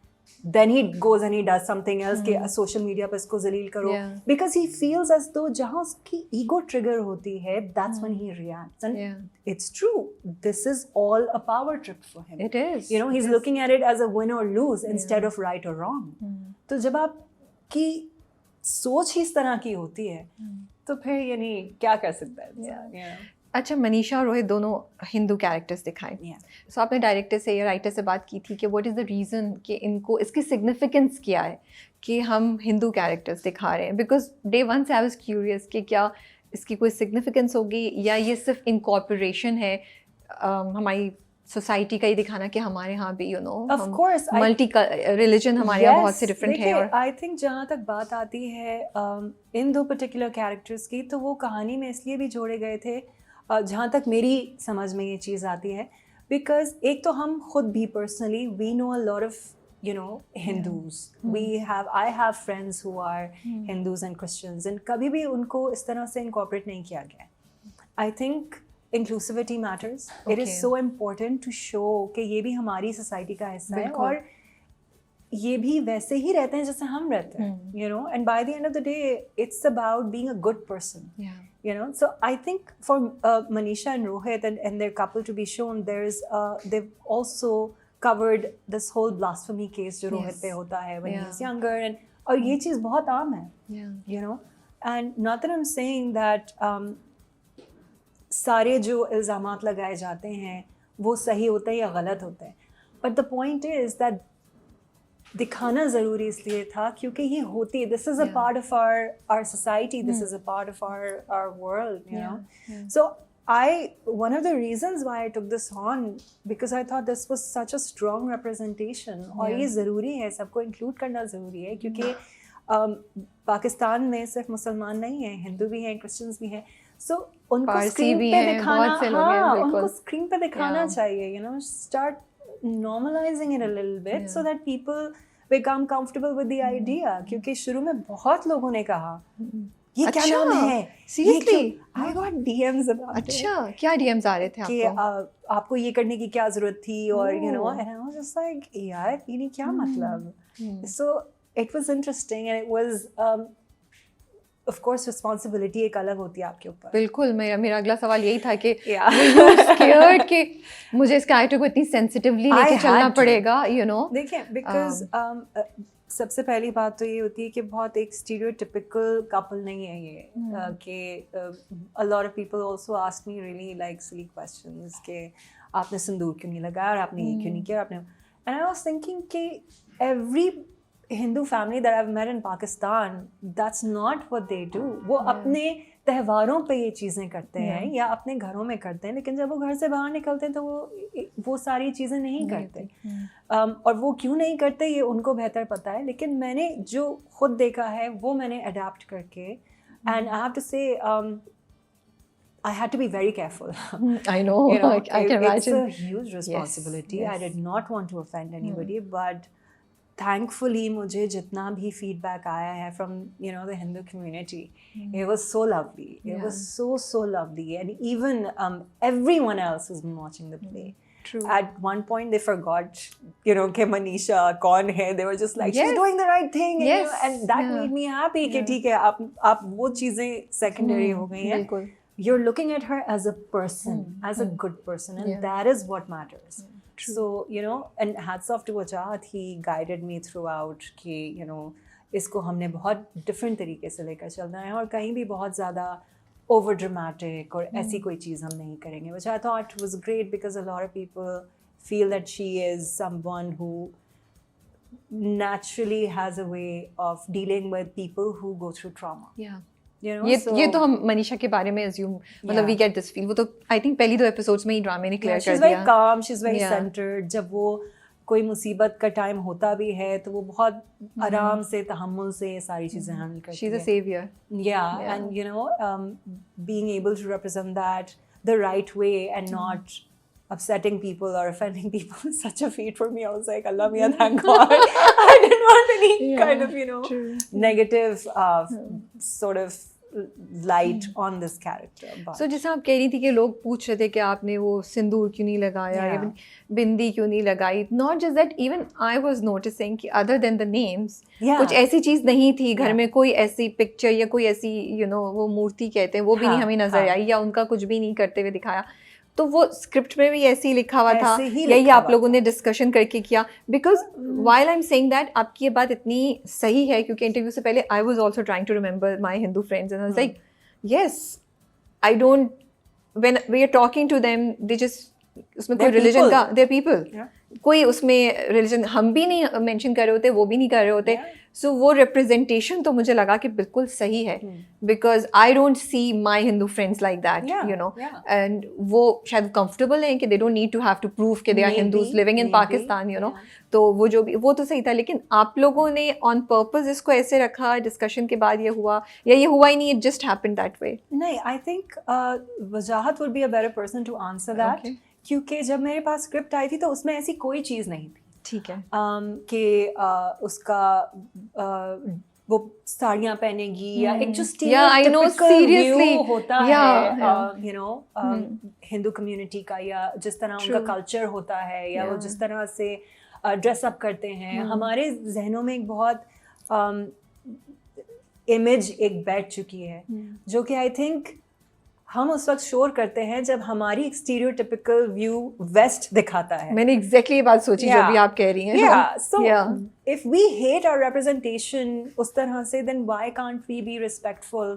then he goes and he does something else कि social media पे इसको जलील करो, because he feels as though जहाँ उसकी ego trigger होती है, that's when he reacts. And it's true, this is all a power trip for him. It is. He's looking at it as a win or lose instead of right or wrong. तो जब आपकी सोच ही इस तरह की होती है तो फिर क्या कर सकता है. अच्छा, मनीषा और रोहित दोनों हिंदू कैरेक्टर्स दिखाए। सो आपने डायरेक्टर से या राइटर से बात की थी कि व्हाट इज़ द रीज़न कि इनको इसकी सिग्निफिकेंस क्या है कि हम हिंदू कैरेक्टर्स दिखा रहे हैं? बिकॉज डे वन से आई वाज क्यूरियस कि क्या इसकी कोई सिग्निफिकेंस होगी या ये सिर्फ इनकॉर्पोरेशन है हमारी सोसाइटी का ही दिखाना कि हमारे यहाँ भी Of course, मल्टी रिलीजन हमारे यहाँ बहुत से डिफरेंट है। और आई थिंक जहाँ तक बात आती है इन दो पर्टिकुलर कैरेक्टर्स की, तो वो कहानी में इसलिए भी जोड़े गए थे जहाँ तक मेरी समझ में ये चीज़ आती है, बिकॉज एक तो हम खुद भी personally we know a lot of Hindus. I have friends who are Hindus and Christians, and कभी भी उनको इस तरह से incorporate नहीं किया गया। I think inclusivity matters. It is so important to show कि ये भी हमारी society का हिस्सा है और ये भी वैसे ही रहते हैं जैसे हम रहते हैं, and by the end of the day it's about being a good person. So I think for Manisha and Rohit and their couple to be shown, they've also covered this whole blasphemy case जो रोहित पे होता है when he's younger, and और ये चीज़ बहुत आम है, and not that I'm saying that सारे जो इल्ज़ामात लगाए जाते हैं वो सही होते हैं या गलत होते हैं, but the point is that दिखाना ज़रूरी इसलिए था क्योंकि ये होती है, this is a part of our society, this is a part of our world, so one of the reasons why I took this on, because I thought this was such a strong representation, और ये ज़रूरी है, सबको include करना ज़रूरी है क्योंकि पाकिस्तान में सिर्फ मुसलमान नहीं हैं, हिंदू भी हैं, क्रिश्चियंस भी हैं, so उनको स्क्रीन पे दिखाना, उनको स्क्रीन पे दिखाना चाहिए, start normalizing it a little bit so that people become comfortable with the idea, क्योंकि शुरू में बहुत लोगों ने कहा ये क्या नाम है, seriously I got DMs about it. अच्छा, क्या DMs आ रहे थे कि आपको? आपको ये करने की क्या जरूरत थी, और and I was just like यार ये क्या मतलब, so it was interesting and it was of course responsibility एक अलग होती है आपके ऊपर। बिल्कुल, मेरा अगला सवाल यही था कि scared कि मुझे इस कैरेक्टर को इतनी सेंसिटिवली लेके चलना पड़ेगा, देखिए because सबसे पहली बात तो ये होती है कि बहुत एक स्टीरियोटिपिकल कपल नहीं है ये, कि a lot of people also ask me really like silly questions कि आपने सिंदूर क्यों नहीं लगाया और आपने ये क्यों नहीं किया, आपने, and I was thinking कि every Hindu family that I've met in Pakistan, that's not what they do. वो अपने त्योहारों पे ये चीज़ें करते हैं या अपने घरों में करते हैं, लेकिन जब वो घर से बाहर निकलते हैं तो वो सारी चीज़ें नहीं करते, और वो क्यों नहीं करते ये उनको बेहतर पता है, लेकिन मैंने जो खुद देखा है वो मैंने अडेप्ट करके, and I have to say I had to be very careful. I know, I can imagine. It's a huge responsibility. Yes. I did not want to offend anybody, but thankfully मुझे जितना भी feedback आया है from the Hindu community, it was so lovely. It was so lovely, and even everyone else who's been watching the play. True. At one point they forgot कि Manisha कौन है. They were just like she's doing the right thing, and that made me happy कि ठीक है आप वो चीज़ें secondary हो गई हैं. बिल्कुल. You're looking at her as a person, as a good person, and that is what matters. True. So and hats off to Ajad, he guided me throughout कि इसको हमने बहुत different तरीके से लेकर चलना है और कहीं भी बहुत ज़्यादा over dramatic और ऐसी कोई चीज़ हम नहीं करेंगे, which I thought was great because a lot of people feel that she is someone who naturally has a way of dealing with people who go through trauma. Yeah. ये तो हम मनीषा के बारे में assume, मतलब we get this feel, वो तो I think पहली 2 episodes में ही ड्रामे ने clear कर दिया। She's very calm, she's very centered. जब वो कोई मुसीबत का टाइम होता भी है तो वो बहुत आराम से तहम्मुल से ये सारी चीज़ें handle करती है। She's a savior. Yeah, and being able to represent that the right way and not upsetting people or offending people is such a feat for me. I was like, Allah Mia, thank God. I didn't want any kind of, negative sort of light on this character. So जैसा आप कह रही थी कि लोग पूछ रहे थे कि आपने वो सिंदूर क्यों नहीं लगाया या बिंदी क्यों नहीं लगाई, not just that, even I was noticing कि other than the names, कुछ ऐसी चीज़ नहीं थी घर में, कोई ऐसी पिक्चर या कोई ऐसी वो मूर्ति कहते हैं वो भी नहीं हमें नजर आई, या उनका कुछ भी नहीं करते हुए दिखाया, तो वो स्क्रिप्ट में भी ऐसे ही लिखा हुआ था, यही आप लोगों ने डिस्कशन करके किया, because while I am saying that आपकी ये बात इतनी सही है क्योंकि इंटरव्यू से पहले I was also trying to remember my Hindu friends and I was like yes, I don't when we are talking to them, they just उसमें कोई They're रिलीजन people. का, they're people. Yeah. कोई उसमें रिलीजन हम भी नहीं मेंशन कर रहे होते, वो भी नहीं कर रहे होते. Yeah. सो वो रिप्रेजेंटेशन तो मुझे लगा कि बिल्कुल सही है, because I don't see my Hindu friends like that, you know. And वो शायद कंफर्टेबल हैं कि they don't need to have to prove कि they are Hindus living in Pakistan, you know. तो वो जो भी, वो तो सही था. लेकिन आप लोगों ने ऑन पर्पस इसको ऐसे रखा, डिस्कशन के बाद ये हुआ, या ये हुआ ही नहीं, it just happened that way? नहीं, I think Wajahat would be a better person to answer that, क्योंकि जब मेरे पास स्क्रिप्ट आई थी तो उसमें ऐसी कोई चीज़ नहीं थी. ठीक है. कि उसका वो साड़ियाँ पहनेगी या एक जो स्टीरियोटाइपिकल व्यू होता है, यू नो, हिंदू कम्युनिटी का, या जिस तरह उनका कल्चर होता है, या वो जिस तरह से ड्रेसअप करते हैं, हमारे जहनों में एक बहुत इमेज एक बैठ चुकी है, जो कि आई थिंक हम उस वक्त शोर करते हैं जब हमारी एक स्टीरियोटिपिकल व्यू वेस्ट दिखाता है. मैंने एग्जैक्टली ये बात सोची जो भी आप कह रही हैं. So if we hate our representation उस तरह से, then why can't we be respectful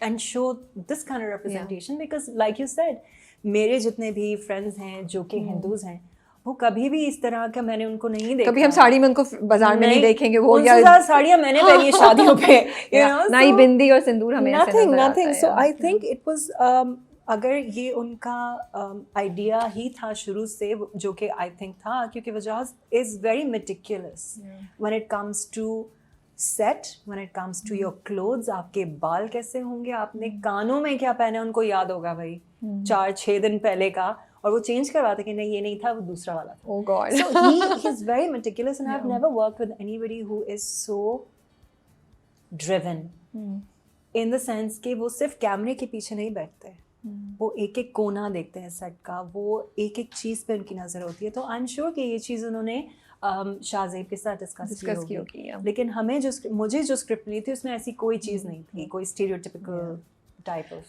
and show this kind of representation? Because like you said, मेरे जितने भी friends हैं जो कि हिंदूज हैं, वो कभी भी इस तरह का मैंने उनको नहीं देखा. कभी हम साड़ी में उनको बाजार में नहीं देखेंगे. वो या साड़ियाँ मैंने पहनी है शादियों पे, you know, ना ही बिंदी और सिंदूर हमें ऐसे नजर आता है. So I think it was अगर ये उनका आइडिया ही था शुरू से, जो कि आई थिंक था, क्योंकि Wajah is very meticulous when it comes to set, when it comes to your clothes. आपके बाल कैसे होंगे, आपने कानों में क्या पहना है, उनको याद होगा भाई 4-6 दिन पहले का, और वो चेंज करवाते कि नहीं ये नहीं था, वो दूसरा वाला था. Oh God. So he is very meticulous, and I've never worked with anybody who is so driven in the sense कि वो सिर्फ कैमरे के पीछे नहीं बैठते, वो एक एक कोना देखते हैं सेट का, वो एक एक चीज़ पे उनकी नज़र होती है. तो आई एम श्योर कि ये चीज़ उन्होंने शाहज़ेब के साथ डिस्कस की होगी. लेकिन हमें मुझे जो स्क्रिप्ट मिली थी उसमें ऐसी कोई चीज़ नहीं थी, कोई स्टीरियोटिपिकल टाइप ऑफ.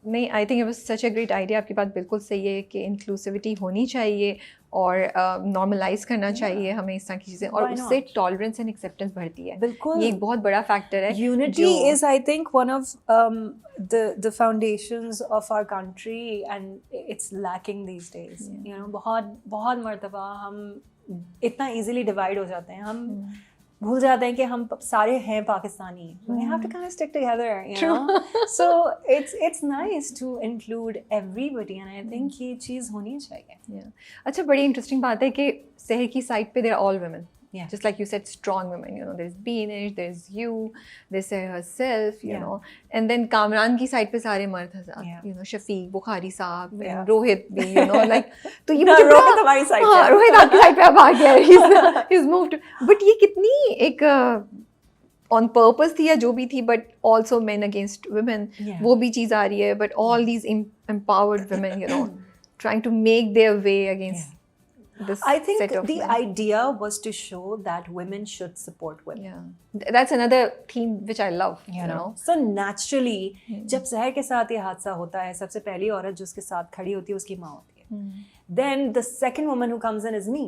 नहीं, I think it was such a great idea. आपकी बात बिल्कुल सही है कि इंक्लूसिविटी होनी चाहिए और नॉर्मलाइज करना चाहिए हमें इस तरह की चीज़ें, और उससे टॉलरेंस एंड एक्सेप्टेंस बढ़ती है. बिल्कुल, ये एक बहुत बड़ा फैक्टर है. Unity is I think one of the foundations of our country, and it's lacking these days. You know, बहुत मर्तबा हम इतना इजीली डिवाइड हो जाते हैं, हम भूल जाते हैं कि हम सारे हैं Pakistani. We have to kind of stick together, you know. So it's nice to include everybody, and I think ये चीज़ होनी चाहिए. अच्छा, बड़ी इंटरेस्टिंग बात है कि सहर की साइड पे they're all women. Yeah. Just like you said, strong women, you know, there's Beanish, there's you, there's Seher herself, you know, and then Kamran की साइड पे सारे मर्द हैं, you know, शफीक, बुखारी साहब, रोहित भी, you know, like, तो ये मुझे रोहित हमारी साइड पे, हाँ, रोहित आपकी साइड पे अब आ गया, he's moved, but ये कितनी एक on purpose थी या जो भी थी, but also men against women, वो भी चीज़ आ रही है, but all these empowered women, you know, trying to make their way against this I think set of the men. idea was to show that women should support women. Yeah, that's another theme which I love. You know, so naturally, जब सहर के साथ ये हादसा होता है, सबसे पहली औरत जो उसके साथ खड़ी होती है उसकी माँ होती है. Then the second woman who comes in is me.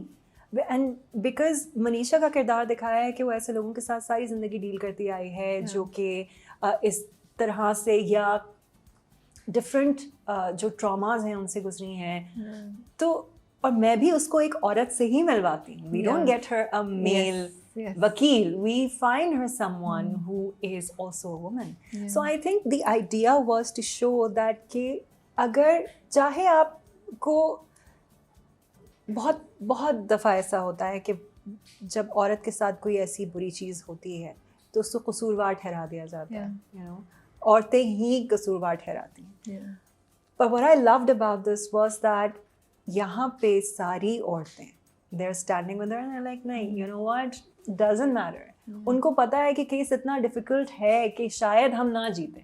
And because Manisha का किरदार दिखाया है कि वो ऐसे लोगों के साथ सारी जिंदगी डील करती आई है, जो कि इस तरह से या डिफरेंट जो ट्रॉमाज हैं उनसे गुजरी हैं. तो और मैं भी उसको एक औरत से ही मिलवाती हूँ. We don't get her a male वकील. We find her someone who is also a woman. So I think the idea was to show that कि अगर चाहे आपको बहुत दफ़ा ऐसा होता है कि जब औरत के साथ कोई ऐसी बुरी चीज़ होती है तो उसको कसूरवार ठहरा दिया जाता है. You know, औरतें ही कसूरवार ठहराती हैं. But what I loved about this was that यहाँ पे सारी औरतें they're standing with her and they're like, नहीं, you know what, doesn't matter. उनको पता है कि केस इतना डिफिकल्ट है कि शायद हम ना जीतें,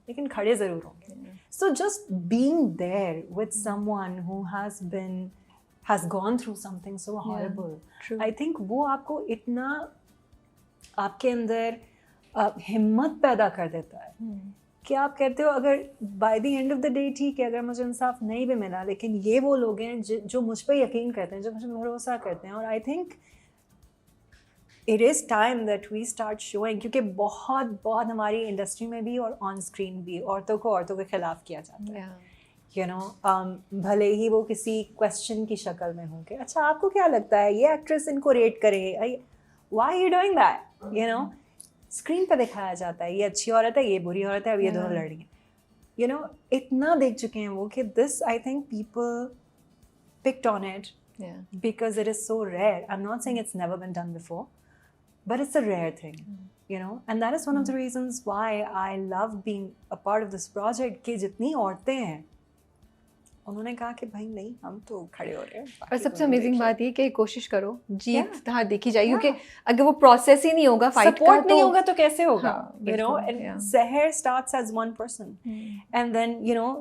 लेकिन खड़े ज़रूर होंगे. So just being there with someone who has gone through something so horrible, I think वो आपको इतना आपके अंदर हिम्मत पैदा कर देता है कि आप कहते हो अगर by the end of the day ठीक है, अगर मुझे इंसाफ नहीं भी मिला, लेकिन ये वो लोग हैं जो मुझ पर यकीन करते हैं, जो मुझे भरोसा करते हैं. और I think it is time that we start showing, क्योंकि बहुत बहुत हमारी इंडस्ट्री में भी और ऑन स्क्रीन भी औरतों को औरतों के खिलाफ किया जाता है, you know, भले ही वो किसी क्वेश्चन की शक्ल में हो कि अच्छा आपको क्या लगता है ये एक्ट्रेस इनको रेट करे, why are you doing that, you know, screen पे दिखाया जाता है ये अच्छी औरत है ये बुरी औरत है, अब ये दोनों लड़ रही हैं, you know, इतना देख चुके हैं वो कि this I think people picked on it because it is so rare. I'm not saying it's never been done before, but it's a rare thing, you know, and that is one of the reasons why I love being a part of this project कि जितनी औरतें हैं उन्होंने कहा कि भाई नहीं हम तो खड़े हो रहे हैं। और सबसे अमेजिंग बात ये कि कोशिश करो जीत हार देखी जाए, क्योंकि अगर वो प्रोसेस ही नहीं होगा फाइट का नहीं होगा तो कैसे होगा, you know, बिल्कुल, and Seher starts as one person and then you know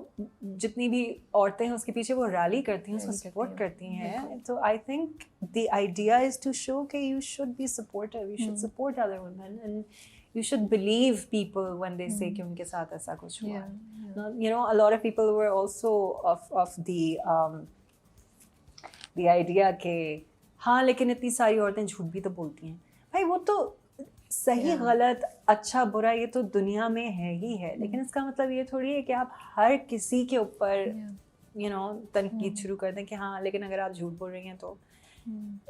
जितनी भी औरतें हैं उसके पीछे वो रैली करती हैं, उसको सपोर्ट करती हैं, तो I think the idea is to show कि you should be supportive, you should support other women and you should believe people when they say कि उनके साथ ऐसा कुछ हुआ है। You know, a lot of people were also of the idea कि हाँ लेकिन इतनी सारी औरतें झूठ भी तो बोलती हैं, भाई वो तो सही गलत अच्छा बुरा ये तो दुनिया में है ही है, लेकिन इसका मतलब ये थोड़ी है कि आप हर किसी के ऊपर you know तनकीद शुरू कर दें कि हाँ लेकिन अगर आप झूठ बोल रही हैं तो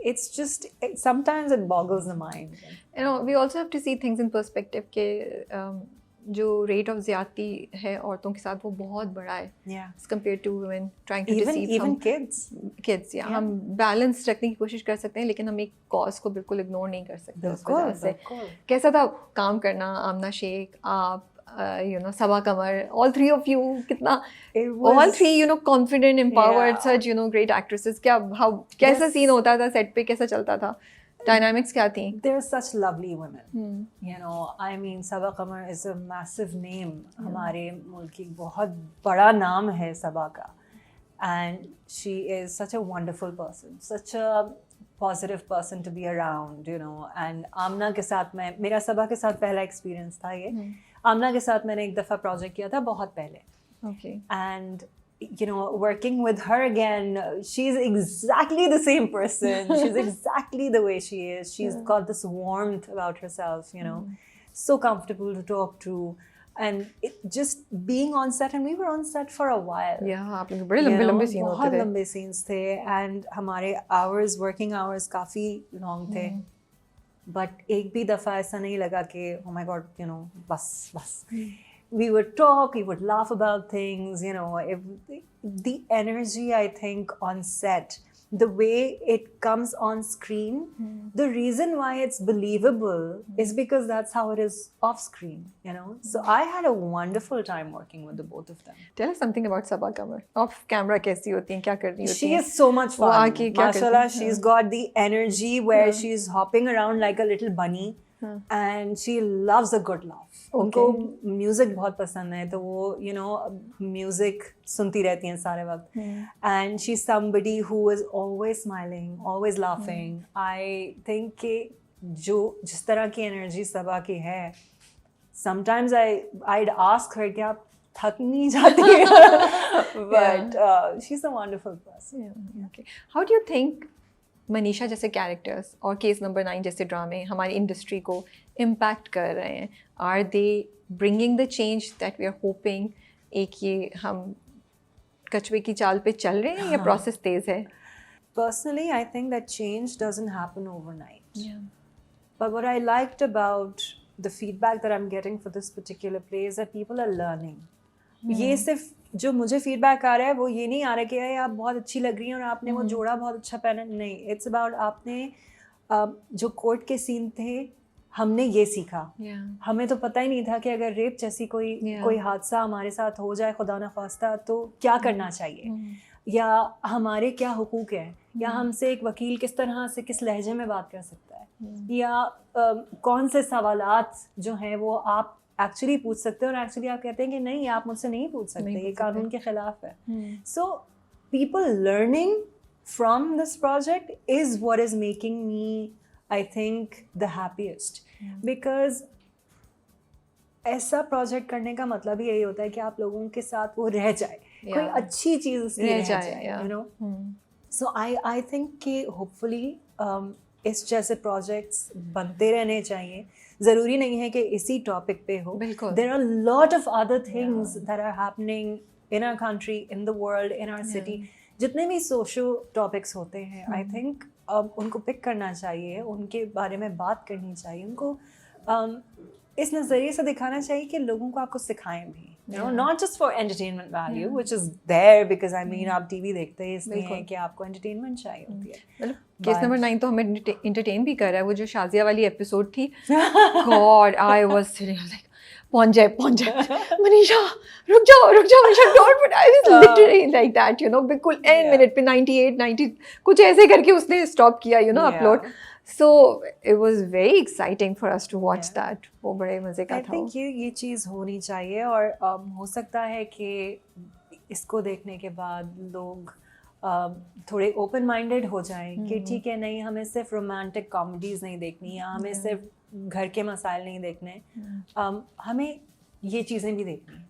it's just sometimes it boggles the mind. You know, we also have to see things in perspective के जो रेट ऑफ ज़्यादती है औरतों के साथ वो बहुत बड़ा है as compared to women trying to deceive even kids हम बैलेंस रखने की कोशिश कर सकते हैं, लेकिन हम एक कॉज को बिल्कुल इग्नोर नहीं कर सकते उस वजह से। कैसा था काम करना आमना शेख, आप you know Saba Qamar, all three of you कितना all three you know confident empowered such you know great actresses, क्या कैसा सीन होता था सेट पे, कैसा चलता था, dynamics क्या थी? They're such lovely women, you know, I mean Saba Qamar is a massive name, हमारे मुल्क की बहुत बड़ा नाम है सबा का, and she is such a wonderful person, such a positive person to be around, you know, and आमना के साथ मेरा सबा के साथ पहला experience था ये, आमना के साथ मैंने एक दफ़ा प्रोजेक्ट किया था बहुत पहले, and you know working with her again, she's exactly the same person, she's exactly the way she is, she's got this warmth about herself, you know, so comfortable to talk to, and it just being on set, and we were on set for a while, आप लोग बड़े लंबे scene होते थे, बहुत लंबे scenes थे, and हमारे hours working hours काफ़ी long थे, but एक भी दफ़ा ऐसा नहीं लगा कि oh my god you know बस we would talk, we would laugh about things, you know, the energy I think on set, the way it comes on screen, the reason why it's believable is because that's how it is off screen, you know. So I had a wonderful time working with the both of them. Tell us something about Sabaa Qamar. Off camera कैसी होती हैं, क्या करती होती हैं? She is so much fun. Mashallah, she's got the energy where she's hopping around like a little bunny. And she loves a good laugh. उनको music बहुत पसंद है, तो वो you know म्यूजिक सुनती रहती हैं सारे वक्त, and she's somebody who is always smiling, always laughing. I think कि जिस तरह की एनर्जी सबा की है, sometimes I'd ask her कि आप थक नहीं जाती, but she's a wonderful person. Okay. How do you think Manisha जैसे कैरेक्टर्स और केस नंबर 9 जैसे ड्रामे हमारी इंडस्ट्री को इम्पैक्ट कर रहे हैं? Are they bringing the change that we are hoping? एक ये हम कछुए की चाल पे चल रहे हैं या प्रोसेस तेज है? Personally, I think that change doesn't happen overnight. But what I liked about the feedback that I'm getting for this particular play is that people are learning. ये सिर्फ जो मुझे फीडबैक आ रहा है वो ये नहीं आ रहा कि यार आप बहुत अच्छी लग रही हैं और आपने वो जोड़ा बहुत अच्छा पहना, नहीं, इट्स अबाउट आपने जो कोर्ट के सीन थे हमने ये सीखा, हमें तो पता ही नहीं था कि अगर रेप जैसी कोई हादसा हमारे साथ हो जाए खुदा न ख्वास्ता तो क्या करना चाहिए, या हमारे क्या हुकूक है, या हमसे एक वकील किस तरह से किस लहजे में बात कर सकता है, या कौन से सवालात जो हैं वो आप एक्चुअली पूछ सकते हैं और एक्चुअली आप कहते हैं कि नहीं आप मुझसे नहीं पूछ सकते, ये कानून के खिलाफ है. So people learning from this project is what is making me I think the happiest, because ऐसा प्रोजेक्ट करने का मतलब ही यही होता है कि आप लोगों के साथ वो रह जाए, कोई अच्छी चीज़ उसकी रह जाए, you know. So I think कि होपफुली इस जैसे प्रोजेक्ट्स बनते रहने चाहिए. ज़रूरी नहीं है कि इसी टॉपिक पे हो. बिल्कुल. There are a lot of other things that are happening in our country, in the world, in our city. जितने भी सोशल टॉपिक्स होते हैं, आई थिंक उनको पिक करना चाहिए, उनके बारे में बात करनी चाहिए, उनको इस नज़रिए से दिखाना चाहिए कि लोगों को आपको सिखाएं भी, you know, not just for entertainment value, which is there because I mean आप टीवी देखते हैं इसलिए कि आपको एंटरटेनमेंट चाहिए होती है. मतलब केस नंबर 9 तो हमें एंटरटेन भी कर रहा है. वो जो शाजिया वाली एपिसोड थी, God I was sitting like पहुंच जाए मनीषा रुक जाओ Manisha don't, but I was literally like that, you no, बिल्कुल एंड मिनट पे 98 90 कुछ ऐसे करके उसने स्टॉप किया, you know, upload. So it was very exciting for us to watch that. वो बड़े मजे का था. I think ये चीज़ होनी चाहिए और हो सकता है कि इसको देखने के बाद लोग थोड़े ओपन माइंडेड हो जाएं कि ठीक है, नहीं हमें सिर्फ रोमांटिक कॉमेडीज नहीं देखनी या हमें सिर्फ घर के मसाइल नहीं देखने, हमें ये चीज़ें भी देखनी.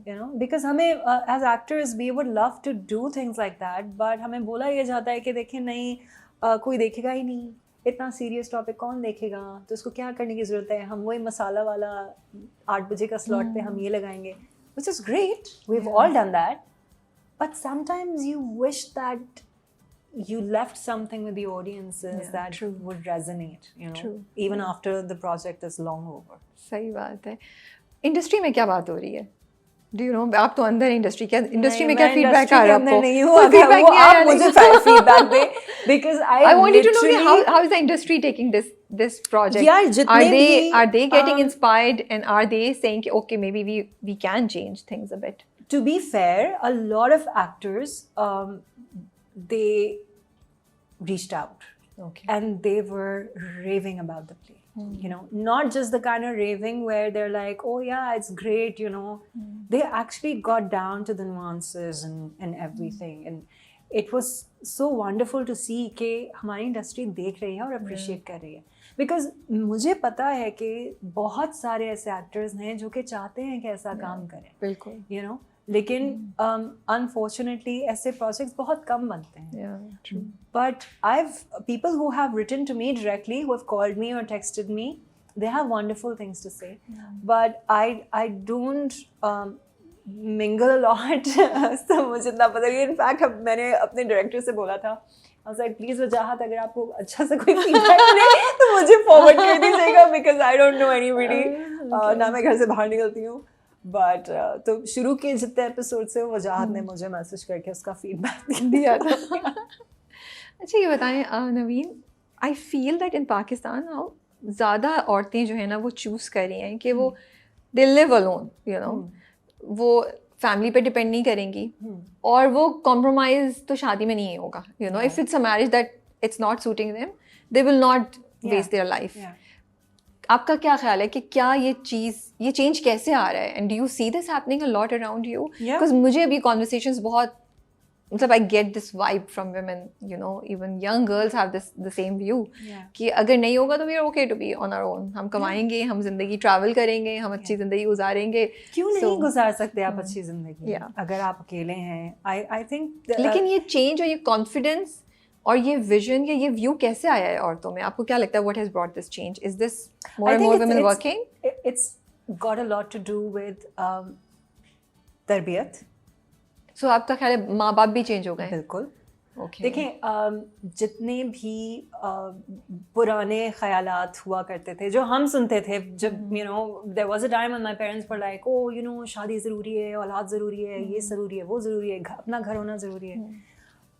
You know, because हमें as actors we would love to do things like that, but हमें बोला ये जाता है कि देखिए नहीं कोई देखेगा ही नहीं, इतना सीरियस टॉपिक कौन देखेगा, तो इसको क्या करने की ज़रूरत है, हम वही मसाला वाला 8 बजे का स्लॉट पे हम ये लगाएंगे, which is great, we've all done that, but sometimes you wish that you left something with the audiences that would resonate, you know, even after the project is long over. सही बात है. Industry में क्या बात हो रही है? Do you know, आप तो अंदर इंडस्ट्री, क्या इंडस्ट्री में क्या फीडबैक आ रहा है आपको? नहीं हूँ, वो आप मुझे feedback they, because I wanted to know how is the industry taking this project? यार जितने भी are they getting inspired and are they saying okay maybe we can change things a bit? To be fair, a lot of actors they reached out, and they were raving about the play. You know, not just the kind of raving where they're like, oh yeah, it's great, you know. They actually got down to the nuances and everything, and it was so wonderful to see कि हमारी industry देख रही है और appreciate कर रही है. Because मुझे पता है कि बहुत सारे ऐसे एक्टर्स हैं जो कि चाहते हैं कि ऐसा काम करें, बिल्कुल, यू नो, लेकिन अनफॉर्चुनेटली ऐसे प्रोजेक्ट्स बहुत कम बनते हैं. But people who have written to me directly, who have called me or texted me, they have wonderful things to say. But I don't mingle a lot. So मुझे इतना पता नहीं. In fact मैंने अपने डायरेक्टर से बोला था, प्लीज वजाहत अगर आपको अच्छा से कोई फीडबैक मिले तो मुझे फॉरवर्ड कर दीजिएगा, because I don't know anybody, ना मैं घर से बाहर निकलती हूँ. बट तो शुरू के जितने एपिसोड से वजाहत ने मुझे मैसेज करके उसका फीडबैक दिया था. अच्छा ये बताएं Naveen, I feel that in Pakistan now ज़्यादा औरतें जो है ना वो चूज़ कर रही हैं कि वो they live alone, you know, वो फैमिली पे डिपेंड नहीं करेंगी और वो कॉम्प्रोमाइज़ तो शादी में नहीं होगा, you know, if it's a marriage that it's not suiting them they will not waste their life. आपका क्या ख्याल है कि क्या ये चेंज कैसे आ रहा है, and do you see this happening a lot around you? Because मुझे अभी कॉन्वर्सेशंस बहुत, मतलब I get this vibe from women, you know, even young girls have this the same view कि अगर नहीं होगा तो we are okay to be on our own, हम कमाएंगे, हम जिंदगी ट्रैवल करेंगे, हम अच्छी जिंदगी गुजारेंगे. क्यों नहीं गुजार सकते आप अच्छी जिंदगी अगर आप अकेले हैं? आई थिंक लेकिन ये चेंज और ये कॉन्फिडेंस और ये विजन या ये व्यू कैसे आया है औरतों में? आपको क्या लगता है, what has brought this change? Is this more and more women working? It's got a lot to do with तरबियत. सो आपका ख्याल है माँ बाप भी चेंज हो गए? बिल्कुल. देखें, जितने भी पुराने ख्यालात हुआ करते थे जो हम सुनते थे, जब you know there was a time when my parents were like, oh you know शादी ज़रूरी है, औलाद ज़रूरी है, ये ज़रूरी है, वो ज़रूरी है, अपना घर होना ज़रूरी है.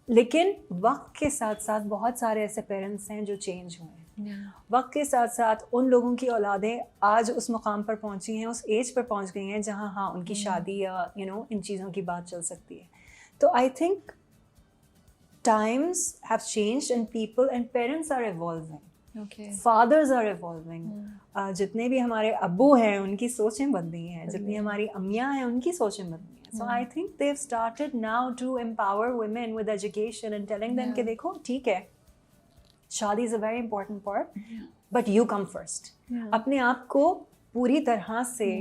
लेकिन वक्त के साथ साथ बहुत सारे ऐसे पेरेंट्स हैं जो चेंज हुए हैं. वक्त के साथ साथ उन लोगों की औलादें आज उस मुकाम पर पहुंची हैं, उस एज पर पहुंच गई हैं जहां हाँ उनकी शादी या यू नो इन चीज़ों की बात चल सकती है. तो I think times have changed and people and parents are evolving. Fathers are evolving. जितने भी हमारे अब्बू हैं उनकी सोचें बदली हैं, जितनी हमारी अम्मियाँ हैं उनकी सोचें बदली हैं. So I think they've started now to empower women with education and telling them कि देखो ठीक है, शादी is a very important part, but you come first. अपने आप को पूरी तरह से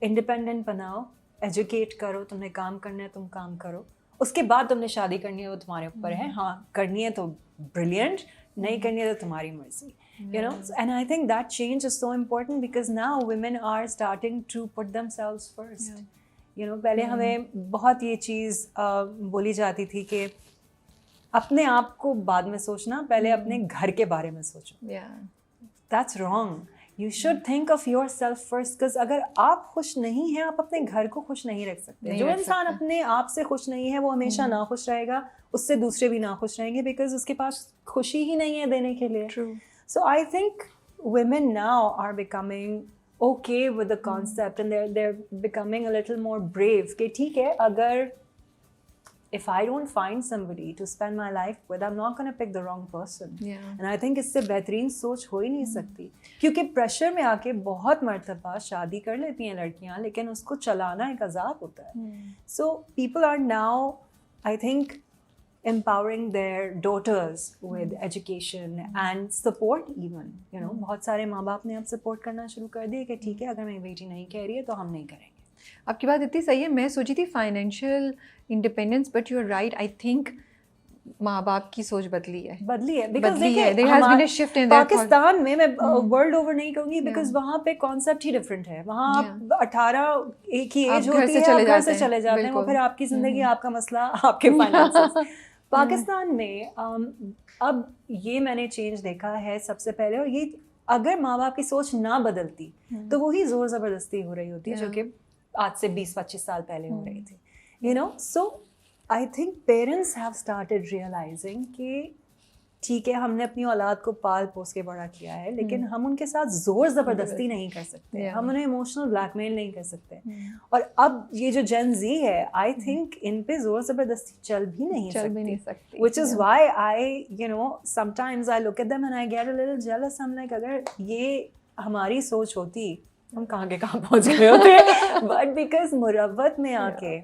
independent बनाओ, educate करो, तुम्हें काम करना है तुम काम करो, उसके बाद तुमने शादी करनी है वो तुम्हारे ऊपर है. हाँ करनी है तो ब्रिलियंट, नहीं करनी है तो तुम्हारी मर्जी, you know. And I think that change is so important because now women are starting to put themselves first. You know, पहले हमें बहुत ये चीज़ बोली जाती थी कि अपने आप को बाद में सोचना, पहले अपने घर के बारे में सोचो. That's wrong. You should think of yourself first, because अगर आप खुश नहीं हैं, आप अपने घर को खुश नहीं रख सकते. जो इंसान अपने आप से खुश नहीं है वो हमेशा ना खुश रहेगा, उससे दूसरे भी ना खुश रहेंगे, because उसके पास खुशी ही नहीं है देने के लिए. True. So I think women now are becoming okay with the concept and they're becoming a little more brave कि ठीक है, अगर if I don't find somebody to spend my life with, I'm not going to pick the wrong person. And I think इससे बेहतरीन सोच हो ही नहीं सकती, क्योंकि प्रेशर में आके बहुत मर्तबा शादी कर लेती हैं लड़कियां, लेकिन उसको चलाना एक अजाब होता है. So people are now, I think, empowering their daughters with education and support even. You know, बहुत सारे माँ बाप ने अब सपोर्ट करना शुरू कर दिए कि ठीक है, अगर मेरी बेटी नहीं कह रही है तो हम नहीं करेंगे. आपकी बात इतनी सही है. मैं सोची थी financial independence, but you are right. I think माँ बाप की सोच बदली है. Because there has been a shift in their Pakistan में, मैं वर्ल्ड ओवर नहीं कहूँगी, बिकॉज वहाँ पे कॉन्सेप्ट ही डिफरेंट है. वहाँ आप 18 एक ही एज होती है, आप घर से चले जाते हैं, वो फिर आपकी जिंदगी, आपका मसला, आपके फाइनेंसेस. पाकिस्तान में अब ये मैंने चेंज देखा है सबसे पहले, और ये अगर माँ बाप की सोच ना बदलती तो वही जोर ज़बरदस्ती हो रही होती है जो कि आज से 20-25 साल पहले हो रही थी. You know, so I think parents have started realizing कि ठीक है, हमने अपनी औलाद को पाल पोस के बड़ा किया है, लेकिन हम उनके साथ जोर ज़बरदस्ती नहीं कर सकते, हम उन्हें इमोशनल ब्लैकमेल नहीं कर सकते. और अब ये जो जेन ज़ी है, आई थिंक इन पे जोर ज़बरदस्ती चल भी नहीं सकती. Which is why I, you know, sometimes I look at them and I get a little jealous. I'm like, अगर ये हमारी सोच होती, हम कहाँ के कहाँ पहुँच गए होते. बट बिकॉज मुरव्वत में आके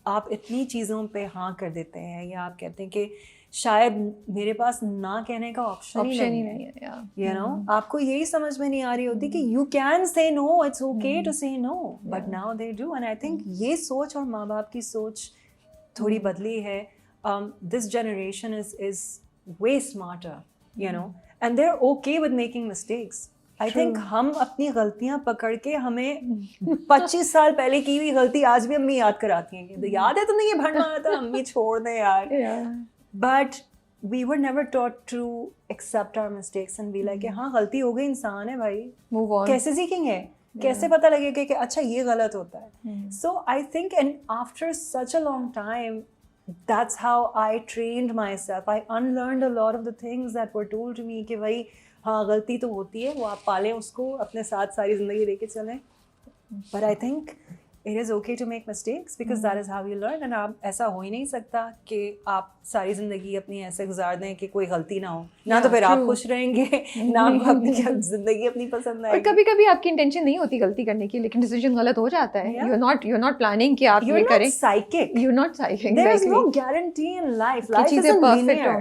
आप इतनी चीज़ों पे हाँ कर देते हैं, या आप कहते हैं कि शायद मेरे पास ना कहने का ऑप्शन ही नहीं है. You know, आपको यही समझ में नहीं आ रही होती कि you can say no, it's okay to say no, but now they do. And I think ये सोच और माँ बाप की सोच थोड़ी बदली है. This generation is way smarter, you know, and they're okay with making mistakes. I think हम अपनी गलतियां पकड़ के, हमें 25 साल पहले की हुई गलती आज भी अम्मी याद कराती हैं कि याद है तुमने ये भर मारा था, अम्मी छोड़ दे यार. But we were never taught to accept our mistakes and be like, हाँ गलती हो गई, इंसान है भाई, move on. कैसे सीखेंगे, कैसे पता लगेगा कि अच्छा ये गलत होता है. So I think, and after such a long time, that's how I trained myself. I unlearned a lot of the things that were told to me कि भाई हाँ गलती तो होती है, वो आप पालें उसको, अपने साथ सारी ज़िंदगी लेके चलें. But I think it is okay to make mistakes because that is how you learn. And आप ऐसा हो ही नहीं सकता कि आप सारी ज़िंदगी अपनी ऐसे गुजार दें कि कोई गलती ना हो, ना तो फिर आप खुश रहेंगे, ना आपको अपनी ज़िंदगी अपनी पसंद आएगी. और कभी-कभी आपकी इंटेंशन नहीं होती गलती करने की, लेकिन डिसीजन गलत हो जाता है. You're not planning कि आप ये करें. You're not psychic. There is no guarantee in life. Life isn't linear.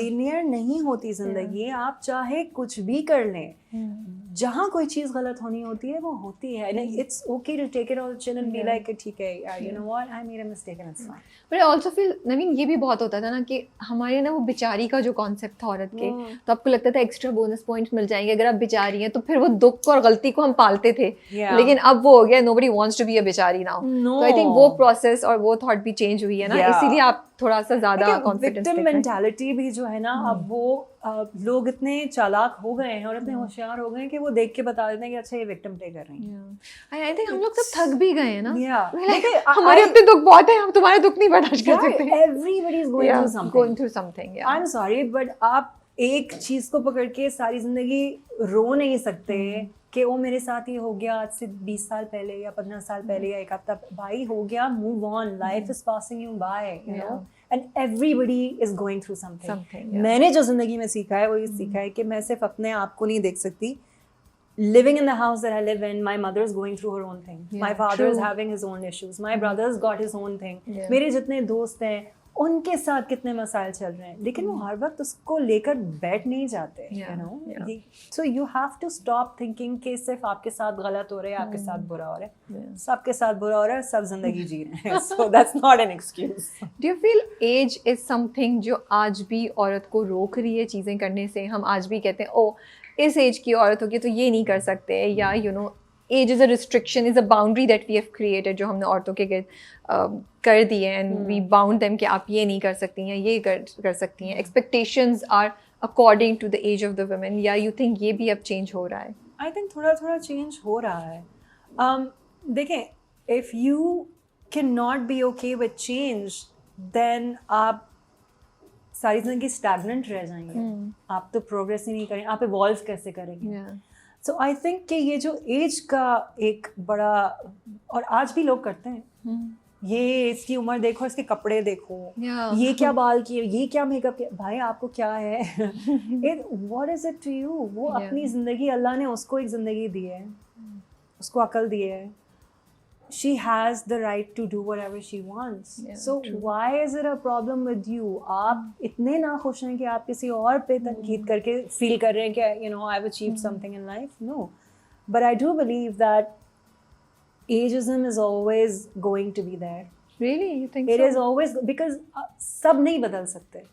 Linear नहीं होती ज़िंदगी. आप चाहे कुछ भी कर लें, जहाँ कोई चीज़ गलत होनी होती है वो होती है. And it's okay to take it on the chin and be like, ठीक है, you know what, I made a mistake and it's fine. But I also feel, नवीन, ये भी बहुत होता था ना कि हमारे ना वो बेचारी का जो कॉन्सेप्ट था औरत के, तो आपको लगता था एक्स्ट्रा बोनस पॉइंट्स मिल जाएंगे अगर आप बेचारी हैं, तो फिर वो दुख और गलती को हम पालते थे. लेकिन अब वो हो गया, nobody wants to be a बेचारी now. तो I think वो प्रोसेस और वो थॉट भी चेंज हुई है ना, इसीलिए आप थोड़ा सा ज़्यादा कॉन्फिडेंस. विक्टिम मेंटालिटी भी जो है ना, अब वो लोग इतने चालाक हो गए हैं और इतने होशियार हो गए हैं कि वो देख के बता देते हैं कि अच्छा ये विक्टिम प्ले कर रही हैं. आई थिंक हम लोग सब थक भी गए हैं ना. हमारे अपने दुख बहुत है, हम तुम्हारे दुख नहीं बर्दाश्त कर सकते. Everybody is going through something. I'm sorry, but आप एक चीज़ को पकड़ के सारी जिंदगी रो नहीं सकते कि वो मेरे साथ ही हो गया आज से 20 साल पहले या 15 साल पहले या एक हफ्ता. भाई हो गया, move on. Life is passing you by, you know. And everybody is going through something. मैंने जो जिंदगी में सीखा है वो ये सीखा है कि मैं सिर्फ अपने आप को नहीं देख सकती. Living in the house that I live in, my mother is going through her own thing. My father is having his own issues. My brother's got his own thing. मेरे जितने दोस्त हैं उनके साथ कितने मसाइल चल रहे हैं, लेकिन वो हर वक्त उसको लेकर बैठ नहीं जाते, you know. So you have to stop thinking कि सिर्फ आपके साथ गलत हो रहा है, आपके साथ बुरा हो रहा है. सबके साथ बुरा हो रहा है, सब जिंदगी जी रहे हैं. So that's not an excuse. Do you feel age is something जो आज भी औरत को रोक रही है चीज़ें करने से? हम आज भी कहते हैं ओ इस एज की औरत होगी तो ये नहीं कर सकते, या you know age is a restriction, is a boundary that we have created, जो हमने औरतों के कर दिए एंड वी बाउंड देम कि आप ये नहीं कर सकती हैं, ये कर सकती हैं. Expectations are according to the age of the women, या यू थिंक ये भी अब चेंज हो रहा है? आई थिंक थोड़ा थोड़ा चेंज हो रहा है. देखें, if you can not be okay with change, then आप सारी जिंदगी स्टैग्नेंट रह जाएंगे. आप तो प्रोग्रेस ही नहीं करेंगे, आप इवॉल्व कैसे करेंगे? सो आई थिंक कि ये जो एज का एक बड़ा, और आज भी लोग करते हैं, ये इसकी उम्र देखो, इसके कपड़े देखो, ये क्या बाल किए, ये क्या मेकअप किया. भाई आपको क्या है? What is it to you? वो अपनी जिंदगी, अल्लाह ने उसको एक जिंदगी दी है, उसको अकल दी है. she has the right to do whatever she wants. So why is it a problem with you? आप इतने ना खुश हैं कि आप किसी और पे तनकीद करके फील कर रहे हैं कि you know I've achieved something in life? No. But I do believe that ageism is always going to be there. Really? You think it so? is always, because सब नहीं बदल सकते.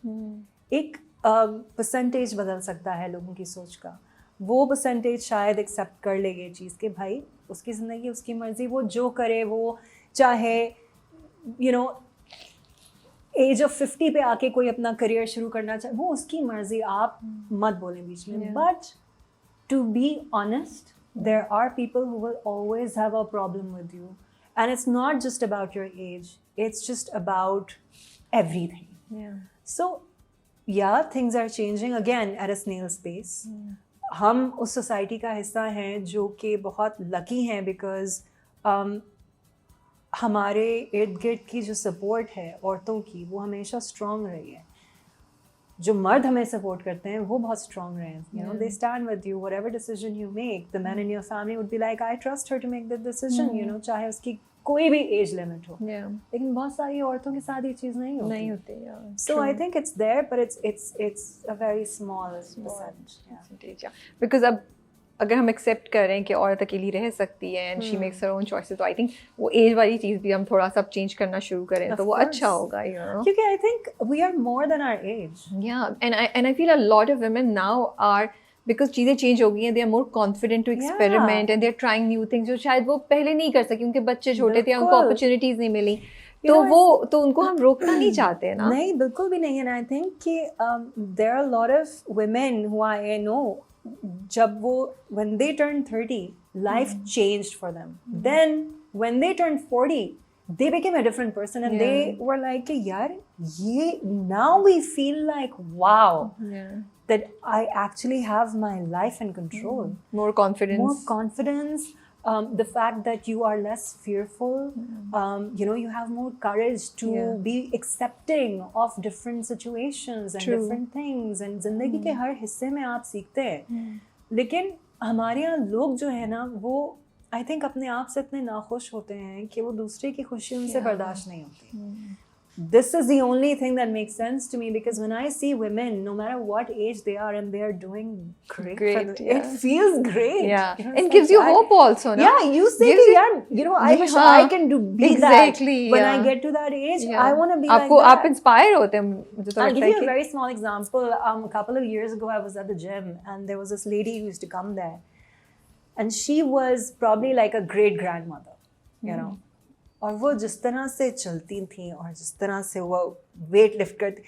एक परसेंटेज बदल सकता है लोगों की सोच का. वो परसेंटेज शायद एक्सेप्ट कर ले ये चीज़ कि भाई उसकी ज़िंदगी, उसकी मर्ज़ी, वो जो करे, वो चाहे यू नो एज ऑफ 50 पे आके कोई अपना करियर शुरू करना चाहे, वो उसकी मर्ज़ी, आप मत बोलें बीच में. But to be honest, there are people who will always have a problem with you, and it's not just about your age, it's just about everything. So yeah things are changing again at a snail's pace. हम उस society का हिस्सा हैं जो कि बहुत lucky हैं, because हमारे इर्द गिर्द की जो सपोर्ट है औरतों की, वो हमेशा स्ट्रॉन्ग रही है. जो मर्द हमें सपोर्ट करते हैं वो बहुत स्ट्रॉन्ग रहे हैं. You know, they stand with you whatever decision you make. The man in your family would be like, I trust her to make that decision, you know, चाहे उसकी कोई भी एज लिमिट हो. लेकिन बहुत सारी औरतों के साथ ये चीज़ नहीं होती. So I think it's there, but it's a very small percentage. Because अब अगर हम एक्सेप्ट कर रहे हैं कि औरत अकेली रह सकती है and she makes her own choices, तो आई थिंक वो एज वाली चीज़ भी हम थोड़ा सा चेंज करना शुरू करें तो वो अच्छा होगा, यू नो. क्योंकि I think we are more than our age. And I feel a lot of women now are, because चीज़ें चेंज हो गई हैं, they are more confident to experiment and they are trying new things जो शायद वो पहले नहीं कर सकी, उनके बच्चे छोटे थे, उनको अपॉर्चुनिटीज़ नहीं मिली. तो उनको हम रोकना नहीं चाहते ना. नहीं, बिल्कुल भी नहीं. एंड आई थिंक कि there are lot of women who I know, जब वो when they turned 30, life changed for them. Then when they turned 40, they became a different person, and they were like, yaar, ye now we feel like, wow, that I actually have my life in control. More confidence. The fact that you are less fearful, you know, you have more courage to be accepting of different situations and different things, and जिंदगी के हर हिस्से में आप सीखते हैं. लेकिन हमारे यहाँ लोग जो है ना, वो आई थिंक अपने आप से इतने नाखुश होते हैं कि वो दूसरे की खुशी उनसे बर्दाश्त नहीं होती. This is the only thing that makes sense to me, because when I see women, no matter what age they are, and they are doing great, it feels great. Yeah, you know, and gives you hope also, no? Yeah, you say, you know, I wish I can be exactly, that. When I get to that age, I want to be like that. आप inspire होते हैं, मुझे तो I'll give you a very small example. A couple of years ago, I was at the gym, and there was this lady who used to come there, and she was probably like a great grandmother, you know. और वो जिस तरह से चलती थी और जिस तरह से वो वेट लिफ्ट करती,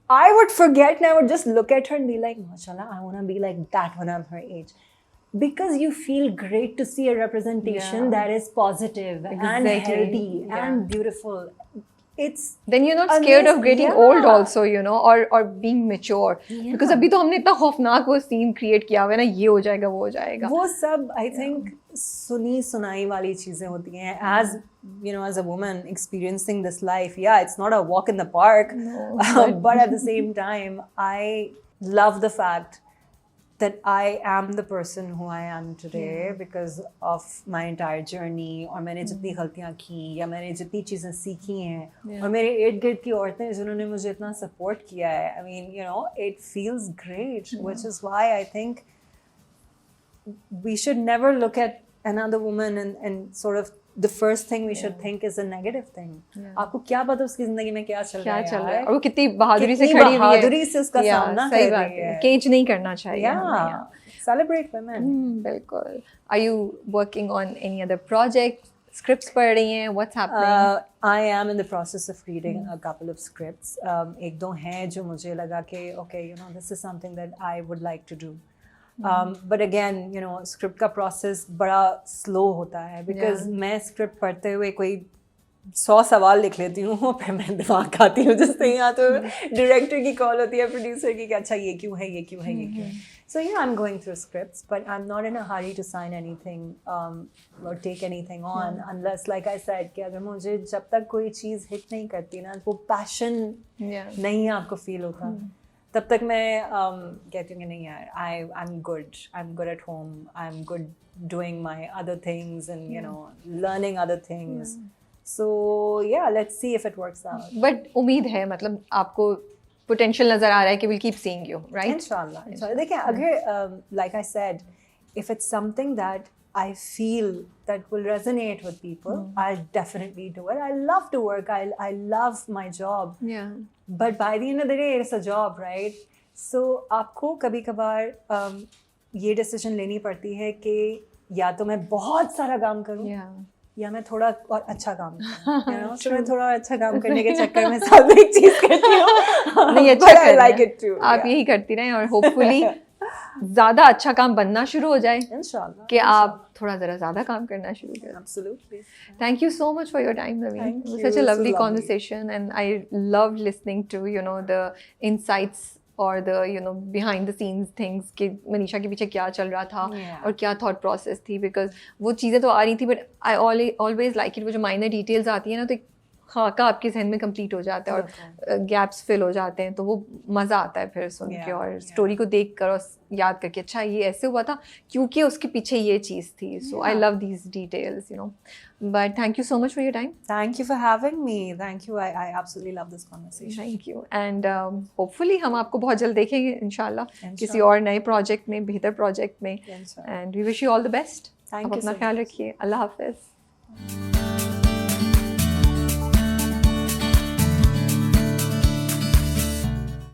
I would forget and I would just look at her and be like, mashallah, I want to be like that when I'm her age. Because you feel great to see a representation that is positive and healthy and beautiful. It's then you're not scared of getting old also, you know, or being mature. Because अभी तो हमने इतना खौफनाक वो scene create किया हुआ है ना, ये हो जाएगा, वो हो जाएगा. वो सब I think सुनी सुनाई वाली चीजें होती हैं. As you know, as a woman experiencing this life, it's not a walk in the park, but at the same time, I love the fact that I am the person who I am today because of my entire journey, और मैंने जितनी गलतियाँ की या मैंने जितनी चीज़ें सीखी हैं और मेरे इर्द गिर्द की औरतें जिन्होंने मुझे इतना सपोर्ट किया है, I mean, you know, it feels great, which is why I think we should never look at another woman and sort of the first thing we should think is a negative thing. आपको क्या पता उसकी जिंदगी में क्या चल रहा है, और वो कितनी बहादुरी से खड़ी हुई है, बहादुरी से उसका सामना कर रही है, केज नहीं करना चाहिए। Celebrate women. बिल्कुल। Are you working on any other project? Scripts पढ़ रही हैं? What's happening? I am in the process of reading a couple of scripts. एक दो हैं जो मुझे लगा कि okay, you know, this is something that I would like to do. But again, you know, script का प्रोसेस बड़ा slow होता है बिकॉज मैं स्क्रिप्ट पढ़ते हुए कोई 100 सवाल लिख लेती हूँ और फिर मैं दिमाग खाती हूँ जिससे यहाँ तो डायरेक्टर की कॉल होती है, प्रोड्यूसर की कि अच्छा ये क्यों है, ये क्यों है, ये क्यों है। So yeah, I'm going through scripts, but I'm not in a hurry to sign anything or take anything on unless, like I said, कि अगर मुझे जब तक कोई चीज़ हिट नहीं करती ना, वो पैशन नहीं आपको फील होता, तब तक मैं कहती हूँ कि नहीं यार, I'm good at home, I'm good doing my other things and you know learning other things. So yeah, let's see if it works out. But उम्मीद है, मतलब आपको potential नजर आ रहा है कि we'll keep seeing you, right? इंशाल्लाह। देखिए अगर like I said, if it's something that I feel that will resonate with people, I'll definitely do it. I love to work. I love my job. Yeah. But by the end of the day, it's a job, right? So आपको कभी कभार ये decision लेनी पड़ती है कि या तो मैं बहुत सारा काम करूँ या मैं थोड़ा और अच्छा काम करूँ, you know? So मैं थोड़ा और अच्छा काम करने के चक्कर में साथ में एक चीज़ करती हूँ। नहीं, अच्छा I like it too. आप यही करती रहें और hopefully ज़्यादा अच्छा काम बनना शुरू हो जाए, इंशाल्लाह, कि आप थोड़ा ज़रा ज़्यादा काम करना शुरू करें। Absolutely. Thank you so much for your time, Naveen. Thank It was you. such a This was lovely lovely. conversation, and I loved listening to, you know, the insights or the, you know, behind the scenes things कि मनीषा के पीछे क्या चल रहा था और क्या thought process थी, because वो चीज़ें तो आ रही थी, but I always like it, वो जो minor details आती है ना, तो एक खाका आपके जहन में कंप्लीट हो जाता है और गैप्स फिल हो जाते हैं, तो वो मज़ा आता है फिर सुन के और स्टोरी को देख कर और याद करके, अच्छा ये ऐसे हुआ था क्योंकि उसके पीछे ये चीज़ थी। So I love these details, you know. But thank you so much for your time. Thank you for having me. Thank you. I absolutely love this conversation. Thank you, and hopefully हम आपको बहुत जल्द देखेंगे इंशाल्लाह किसी और नए project में, बेहतर प्रोजेक्ट में, and we wish you all the best. आप अपना ख्याल रखिए। अल्लाह हाफिज़।